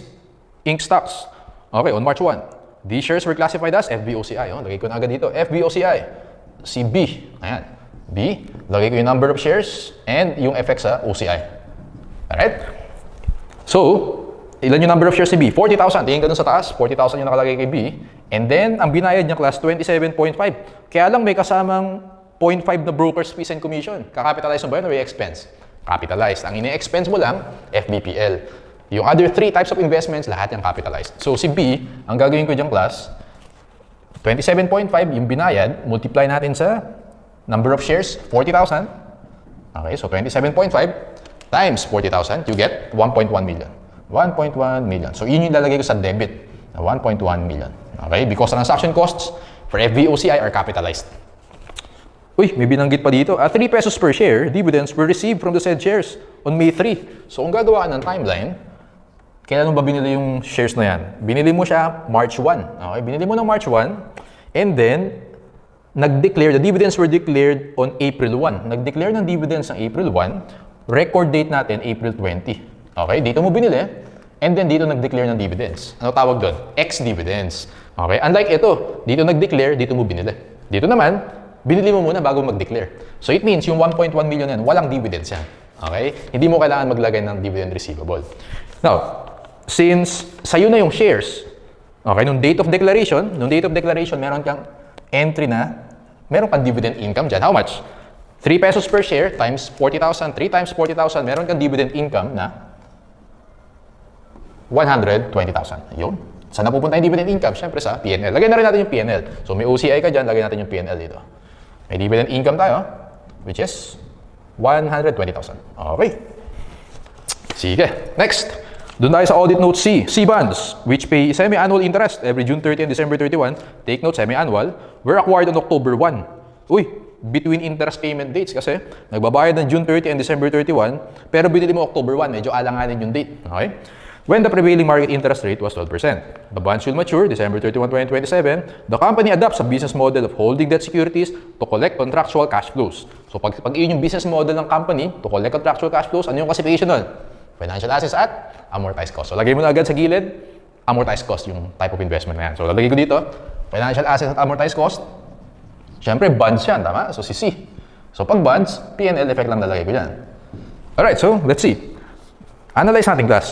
Inc. stocks. Okay, on March 1. These shares were classified as FVOCI. Oh, lagay ko na agad dito. FVOCI. Si B. Ayan. B. Lagay ko yung number of shares and yung effect sa OCI. Alright? So, ilan yung number of shares si B? 40,000. Tingin ka dun sa taas. 40,000 yung nakalagay kay B. And then, ang binayad niya class, 27.5. Kaya lang may kasamang 0.5 na broker's fees and commission. Kakapitalize mo ba yun or expense? Capitalized. Ang ini-expense mo lang, FBPL. Yung other 3 types of investments, lahat yung capitalized. So, si B, ang gagawin ko dyan class, 27.5 yung binayad, multiply natin sa number of shares, 40,000. Okay, so 27.5 times 40,000, you get 1.1 million. 1.1 million. So, yun yung lalagay ko sa debit. 1.1 million. Okay? Because transaction costs for FVOCI are capitalized. Uy, may binanggit pa dito. At 3 pesos per share, dividends were received from the said shares on May 3. So, kung gagawa ka ng timeline, kailan mo ba binili yung shares na yan? Binili mo siya March 1. Okay? Binili mo ng March 1. And then, the dividends were declared on April 1. Nag-declare ng dividends ng April 1. Record date natin, April 20. Okay, dito mo binili, and then dito nag-declare ng dividends. Ano tawag doon? Ex-dividends. Okay, unlike ito, dito nag-declare, dito mo binili. Dito naman, binili mo muna bago mag-declare. So it means yung 1.1 million yan, walang dividends yan. Okay, hindi mo kailangan maglagay ng dividend receivable. Now, since sa'yo na yung shares, okay, nung date of declaration, meron kang entry na, meron kang dividend income dyan. How much? 3 pesos per share times 40,000. 3 times 40,000, meron kang dividend income na 120,000. Yun. Saan napupunta yung dividend income? Siyempre sa P&L. Lagyan na rin natin yung P&L. So may OCI ka dyan, lagyan natin yung P&L dito. May dividend income tayo, which is 120,000. Okay. Sige. Next. Doon tayo sa audit note C. C bonds, which pay semi-annual interest every June 30 and December 31. Take note, semi-annual. Were acquired on October 1. Uy, between interest payment dates kasi nagbabayad ng June 30 and December 31, pero binili mo October 1. Medyo alanganin yung date. Okay? When the prevailing market interest rate was 12%. The bonds will mature December 31, 2027. The company adopts a business model of holding debt securities to collect contractual cash flows. So pag yun yung business model ng company to collect contractual cash flows, ano yung classification nun? Financial assets at amortized cost. So lagay mo na agad sa gilid, amortized cost yung type of investment na yan. So lalagay ko dito, financial assets at amortized cost. Siyempre, bonds yan, tama? So si C. So pag bonds, P&L effect lang lalagay ko dyan. Alright, so let's see. Analyze natin class.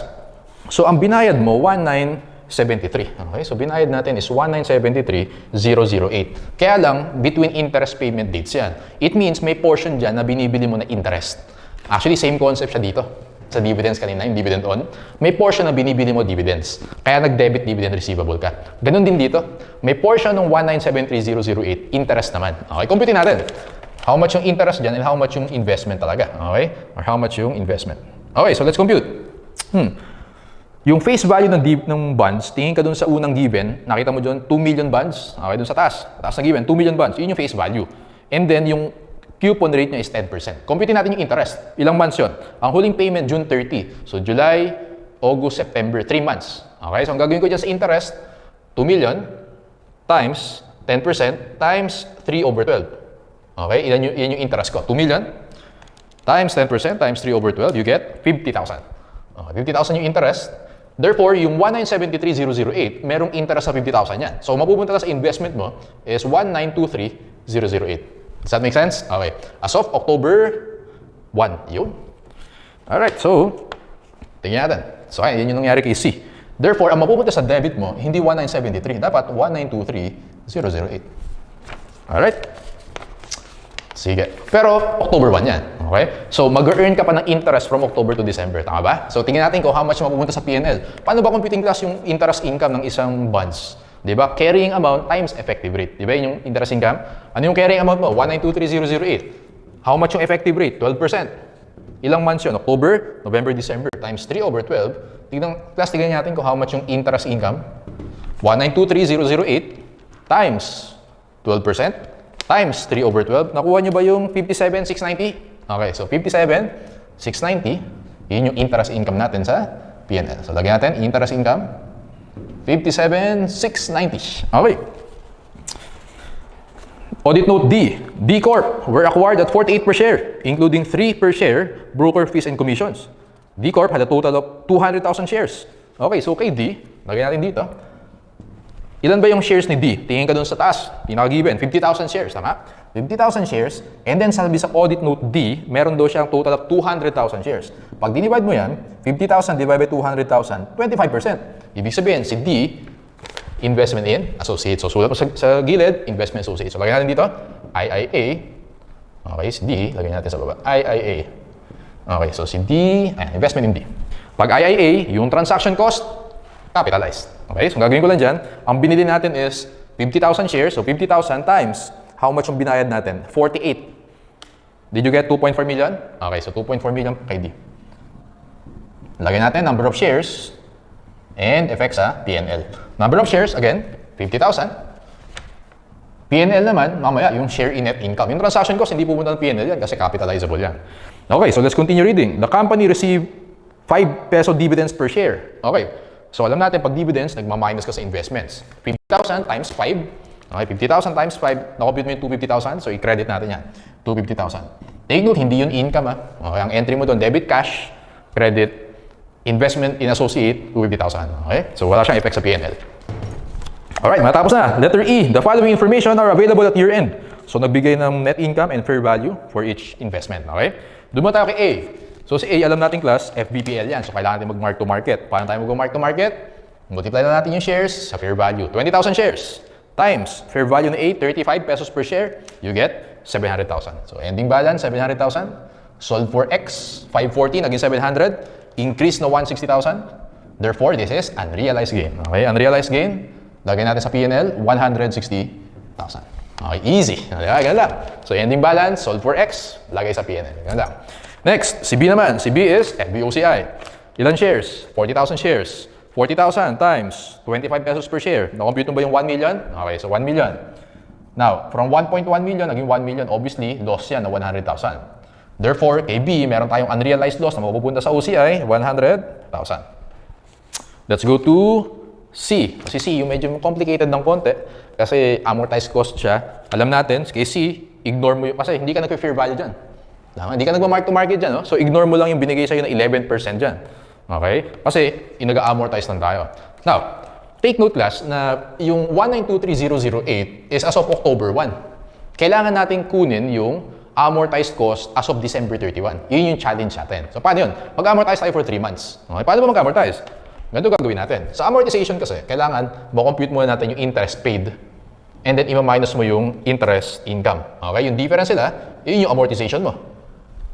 So, ang binayad mo, 1973. Okay? So, binayad natin is 1973,008. Kaya lang, between interest payment dates yan. It means may portion dyan na binibili mo na interest. Actually, same concept siya dito. Sa dividends kanina, yung dividend on. May portion na binibili mo dividends. Kaya nag-debit dividend receivable ka. Ganun din dito. May portion ng 1973,008, interest naman. Okay? Compute natin. How much yung interest dyan and how much yung investment talaga. Okay? Or how much yung investment. Okay, so let's compute. Yung face value ng bonds, tingin ka dun sa unang given, nakita mo dun 2 million bonds, okay, dun sa taas na given, 2 million bonds, yun yung face value. And then yung coupon rate niya is 10%. Compute natin yung interest. Ilang months yun? Ang huling payment, June 30. So July, August, September, 3 months. Okay, so ang gagawin ko dyan sa interest, 2 million times 10% times 3 over 12. Okay, yan yung interest ko. 2 million times 10% times 3 over 12, you get 50,000. Okay, 50,000 yung interest. Therefore, yung 1,973,008, merong interest sa 50,000 yan. So, mapupunta sa investment mo is 1,923,008. Does that make sense? Okay. As of October 1, yun. Alright, so, tingnan natin. So, ayan, yun yung nangyari kay C. Therefore, ang mapupunta sa debit mo, hindi 1,973, dapat 1,923,008. Alright? Sige. Pero, October 1 yan. Okay? So, mag-earn ka pa ng interest from October to December. Tama ba? So, tingnan natin kung how much mapupunta sa P&L. Paano ba computing class yung interest income ng isang bonds? Diba? Carrying amount times effective rate. Diba yun yung interest income? Ano yung carrying amount mo? 1,923,008. How much yung effective rate? 12%. Ilang months yun? October, November, December. Times 3 over 12. Tingnan natin kung how much yung interest income. 1,923,008 times 12% times 3 over 12. Nakuha nyo ba yung 57,690? Okay, so 57,690, yun yung interest income natin sa P&L. So, lagyan natin, interest income, 57,690. Okay. Audit note D. D Corp were acquired at 48 per share, including 3 per share, broker fees and commissions. D Corp had a total of 200,000 shares. Okay, so kay D, lagyan natin dito. Ilan ba yung shares ni D? Tingin ka dun sa taas. Pinaka-given, 50,000 shares, tama? 50,000 shares, and then sabi sa audit note D, meron daw siyang total of 200,000 shares. Pag dinivide mo yan, 50,000 divided by 200,000, 25%. Ibig sabihin, si D, investment in associates. So, sulat mo sa gilid, investment associates. So, lagyan natin dito, IIA. Okay, si D, lagyan natin sa baba, IIA. Okay, so si D, investment in D. Pag IIA, yung transaction cost, capitalized. Okay, so gagawin ko lang dyan, ang binili natin is 50,000 shares, so 50,000 times how much yung binayad natin? 48. Did you get 2.4 million? Okay, so 2.4 million kay D. Lagyan natin number of shares and effects sa P&L. Number of shares, again, 50,000. P&L naman, mamaya, yung share in net income. Yung transaction cost, hindi pupunta ng P&L yan kasi capitalizable yan. Okay, so let's continue reading. The company received 5 peso dividends per share. Okay, so alam natin, pag dividends, nagma-minus ka sa investments. 50,000 times 5. Okay, 50,000 times 5, na-compute mo yung 250,000, so i-credit natin yan. 250,000. Take note, hindi yun income Okay, ang entry mo doon, debit cash, credit, investment in associate, 250,000. Okay, so wala siyang effect sa P&L. Alright, matapos na. Letter E, the following information are available at year-end. So nagbigay ng net income and fair value for each investment. Okay, doon mo tayo kay A. So si A, alam natin class, FBPL yan. So kailangan natin mag-mark to market. Paano tayo mag-mark to market? Multiply na natin yung shares sa fair value. 20,000 shares. Times fair value na A, 35 pesos per share, you get 700,000. So ending balance, 700,000. Sold for X, 540, naging 700. Increase na 160,000. Therefore, this is unrealized gain. Okay, unrealized gain, lagay natin sa P&L, 160,000. Okay, easy. Diba? Ganun lang. So, ending balance, solve for X, lagay sa P&L. Ganun lang. Next, si B naman. Si B is FBOCI. Ilan shares? 40,000 shares. 40,000 times 25 pesos per share. Na-compute mo ba yung 1 million? Okay, so 1 million. Now, from 1.1 million, naging 1 million. Obviously, loss yan na 100,000. Therefore, kay B, meron tayong unrealized loss na mapupunta sa OCI, 100,000. Let's go to C. Kasi C, yung medyo complicated ng konti. Kasi amortized cost siya. Alam natin, kay C, ignore mo yung, kasi hindi ka nag-fair value dyan. Hindi ka nag-mark to market dyan. No? So, ignore mo lang yung binigay sa'yo na 11% dyan. Okay? Kasi, inaga-amortize lang tayo. Now, take note class na yung 1923008 is as of October 1. Kailangan natin kunin yung amortized cost as of December 31. Yun yung challenge natin. So, paano yun? Mag-amortize tayo for 3 months. Okay? Paano ba mag-amortize? Ganito gagawin natin. Sa amortization kasi, kailangan ma-compute muna natin yung interest paid and then ima-minus mo yung interest income. Okay? Yung difference sila, yun yung amortization mo.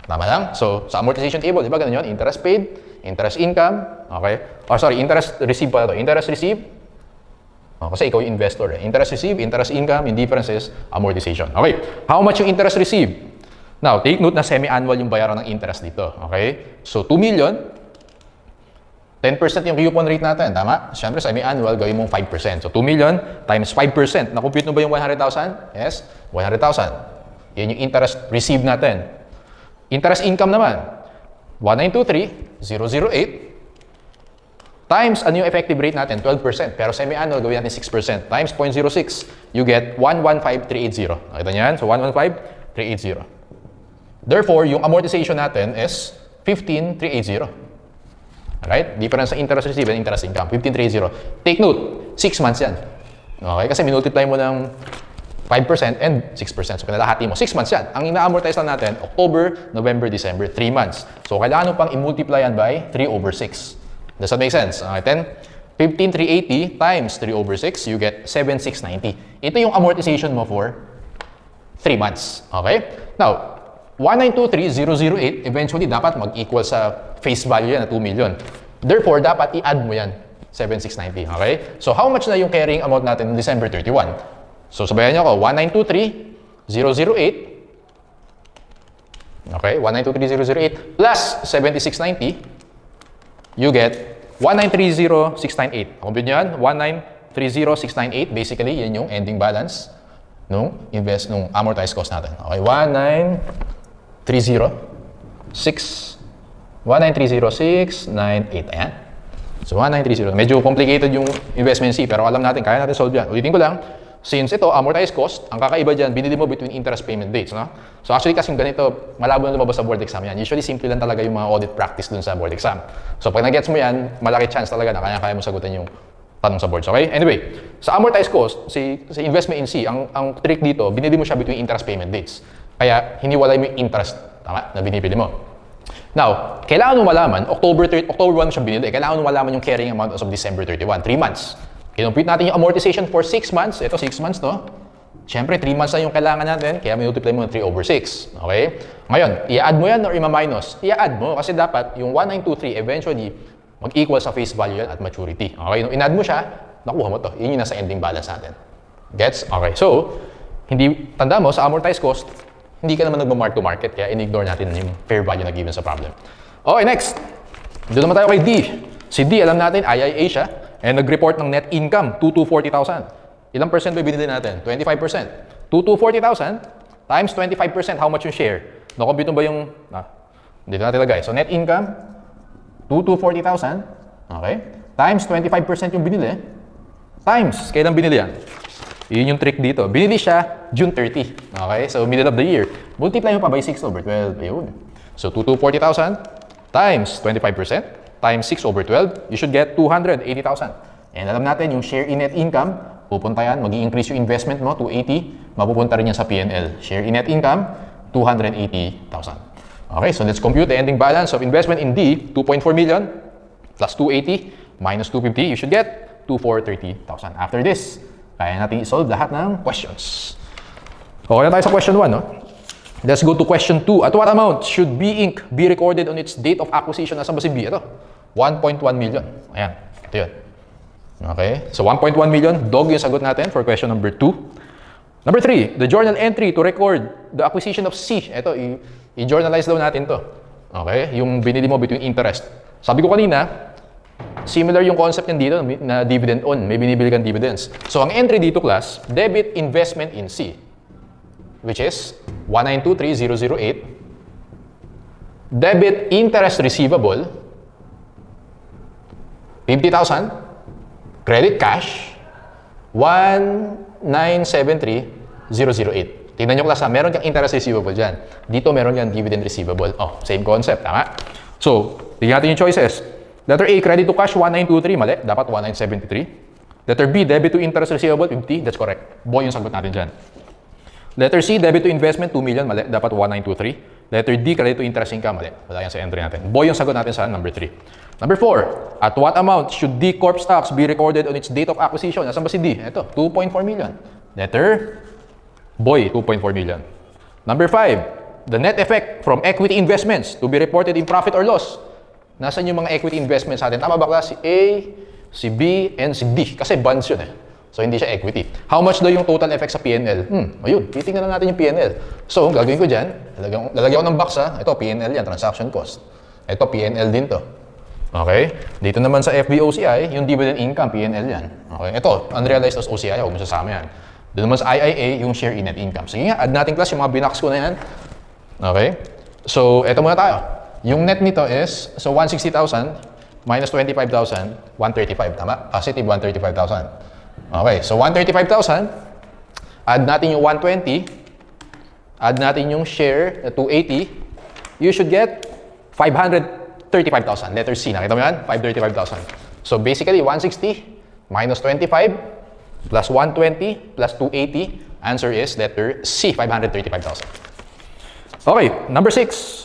Tama lang? So, sa amortization table, di ba ganun yun? Interest paid, interest income, okay? Or sorry, interest received pala to. Interest received, kasi ikaw yung investor eh. Interest received, interest income, yung difference is amortization. Okay? How much yung interest received? Now, take note na semi-annual yung bayaran ng interest dito. Okay? So, 2 million, 10% yung coupon rate natin, tama? Siyempre, semi-annual, gawin mong 5%. So, 2 million times 5%. Na-compute mo ba yung 100,000? Yes, 100,000. Yan yung interest received natin. Interest income naman, 1923008 times, ano yung effective rate natin? 12%. Pero semi-annual, gawin natin 6%. Times 0.06, you get 115,380. Nakita niyan? So, 115,380. Therefore, yung amortization natin is 15,380. Alright? Difference sa interest received and interest income. 15,380. Take note, 6 months yan. Okay? Kasi minultiply mo ng 5% and 6%. So, pinalahati mo. 6 months yan. Ang ina-amortize lang natin, October, November, December, 3 months. So, kailangan mo pang i-multiply yan by 3 over 6. Does that make sense? Okay, then, 15,380 times 3 over 6, you get 7,690. Ito yung amortization mo for 3 months. Okay? Now, 1923008, eventually, dapat mag-equal sa face value yan na 2 million. Therefore, dapat i-add mo yan, 7,690. Okay? So, how much na yung carrying amount natin noong December 31? So, sabayan niyo ako, 1923008. Okay? 1923008 plus 7,690, you get 1930698. Compute nyo yan? 1930698. Basically, yan yung ending balance nung amortized cost natin. Okay? 1930698. Ayan. So, 19306. Medyo complicated yung investment C, pero alam natin, kaya natin solve yan. Ulitin ko lang, since ito, amortized cost, ang kakaiba dyan, binili mo between interest payment dates. No? So, actually, kasi ganito, malabo na lumabas sa board exam yan. Usually, simple lang talaga yung mga audit practice dun sa board exam. So, pag nag-gets mo yan, malaki chance talaga na kaya mo sagutin yung tanong sa boards. Okay? Anyway, sa amortized cost, sa investment in C, ang trick dito, binili mo siya between interest payment dates. Kaya, hiniwalay mo yung interest, tama, na binibili mo. Now, kailangan mo malaman, October 1 siya binili, kailangan mo malaman yung carrying amount as of December 31, 3 months. Kinumpute natin yung amortization for 6 months. Ito, 6 months, no? Siyempre, 3 months na yung kailangan natin, kaya multiply mo ng 3 over 6. Okay? Ngayon, i-add mo yan or i-minus? I-add mo kasi dapat yung 1923 eventually mag-equal sa face value yan at maturity. Okay? Nung in-add mo siya, nakuha mo to. Yun yung nasa ending balance natin. Gets? Okay. So, tanda mo, sa amortized cost, hindi ka naman nag-mark to market, kaya in-ignore natin yung fair value na given sa problem. Okay, next. Doon naman tayo kay D. Si D, alam natin, IIA siya. And nag-report ng net income, 2,240,000. Ilang percent ba binili natin? 25%. 2,240,000 times 25%, how much yung share? Nakompute ba yung, dito natin lagay. So net income, 2,240,000, okay? Times 25% yung binili. Times, kailan binili yan? Yun yung trick dito. Binili siya June 30. Okay? So middle of the year. Multiply mo pa by 6 over 12. Ayun. So 2,240,000 times 25%. Times 6 over 12, you should get 280,000. And alam natin, yung share in net income, pupunta yan, mag-i-increase yung investment mo, 280, mapupunta rin yan sa P&L. Share in net income, 280,000. Okay, so let's compute the ending balance of investment in D, 2.4 million, plus 280, minus 250, you should get 2,430,000. After this, kaya natin i-solve lahat ng questions. Okay na tayo sa question 1, no? Let's go to question 2. At what amount should B Inc. be recorded on its date of acquisition? Nasaan ba si B? Ito. 1.1 million. Ayan, ito yun. Okay, so 1.1 million, dog yung sagot natin for question number 2. Number 3, the journal entry to record the acquisition of C. Ito, i-journalize daw natin to. Okay, yung binili mo between interest. Sabi ko kanina, similar yung concept niyan dito na dividend on. May binibili kang dividends. So, ang entry dito, class, debit investment in C, which is 1923008. Debit interest receivable, 50,000. Credit cash, 1973008. Tingnan nyo, class, ha? Meron kang interest receivable dyan. Dito, meron kang dividend receivable. Oh, same concept, tama? So, tingnan natin yung choices. Letter A, credit to cash, 1923. Mali. Dapat 1973. Letter B, debit to interest receivable, 50. That's correct. Boy yung sagot natin dyan. Letter C, debit to investment, 2 million. Mali. Dapat 1923. Letter D, credit to interest income. Mali. Wala yan sa entry natin. Boy yung sagot natin sa number 3. Number 4, at what amount should D Corp stocks be recorded on its date of acquisition? Nasaan ba si D? Ito, 2.4 million. Letter Boy, 2.4 million. Number 5, the net effect from equity investments to be reported in profit or loss. Nasaan yung mga equity investments natin? Tama ba, class? Si A, si B, and si D. Kasi bonds yun eh. So, hindi siya equity. How much daw yung total effect sa P&L? Ayun, titingnan na natin yung P&L. So, gagawin ko dyan, lalagyan ko ng box ha. Ito, P&L yan, transaction cost. Ito, P&L din to. Okay? Dito naman sa FVOCI, yung dividend income, P&L yan. Okay? Ito, unrealized as OCI, huwag mo sasama yan. Doon naman sa IIA, yung share in net income. Sige nga, add natin, class, yung mga binax ko na yan. Okay? So, eto muna tayo. Yung net nito is, so 160,000 minus 25,000, 135. Tama? Positive 135,000. Okay, so 135,000, add natin yung 120, add natin yung share na 280, you should get 535,000. Letter C, nakita mo yan? 535,000. So basically, 160 minus 25 plus 120 plus 280, answer is letter C, 535,000. Okay, number 6.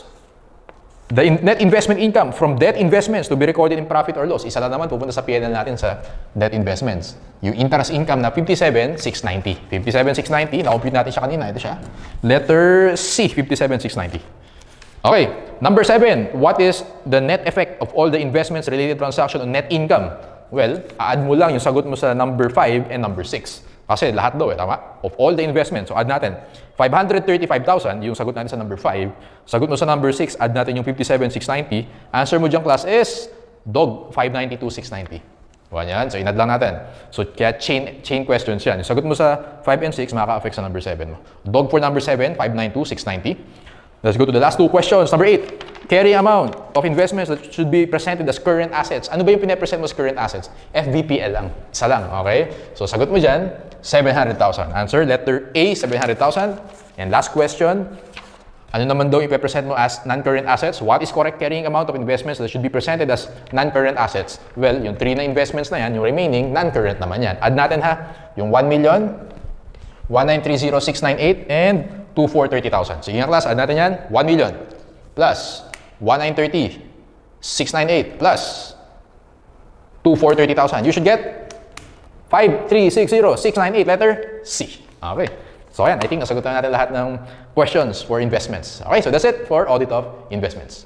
The net investment income from debt investments to be recorded in profit or loss. Isa lang naman, pupunta sa P&L natin sa debt investments. Yung interest income na 57,690. 57,690, na-compute natin siya kanina. Ito siya. Letter C, 57,690. Okay, number 7. What is the net effect of all the investments related transaction on net income? Well, add mo lang yung sagot mo sa number 5 and number 6. Kasi lahat daw tama? Of all the investments. So add natin. 535,000, yung sagot natin sa number 5. Sagot mo sa number 6, add natin yung 57,690. Answer mo dyan, class, is dog, 592,690. Yan. So inad lang natin. So kaya chain questions yan. Yung sagot mo sa 5 and 6, makaka-affect sa number 7 mo. Dog for number 7, 592,690. Let's go to the last 2 questions. Number 8, carrying amount of investments that should be presented as current assets. Ano ba yung pinapresent mo as current assets? FVPL lang. Isa lang, okay? So sagot mo dyan, 700,000. Answer, letter A, 700,000. And last question, ano naman daw ipepresent mo as non-current assets? What is correct carrying amount of investments that should be presented as non-current assets? Well, yung 3 na investments na yan, yung remaining, non-current naman yan. Add natin ha, yung 1,193,0698 and 2,430,000. Sige nga, class, add natin yan, 1 million plus 1,930,698 plus 2,430,000. You should get 5,360,698, letter C. Okay. So, ayan, I think nasagot na natin lahat ng questions for investments. Okay, so that's it for audit of investments.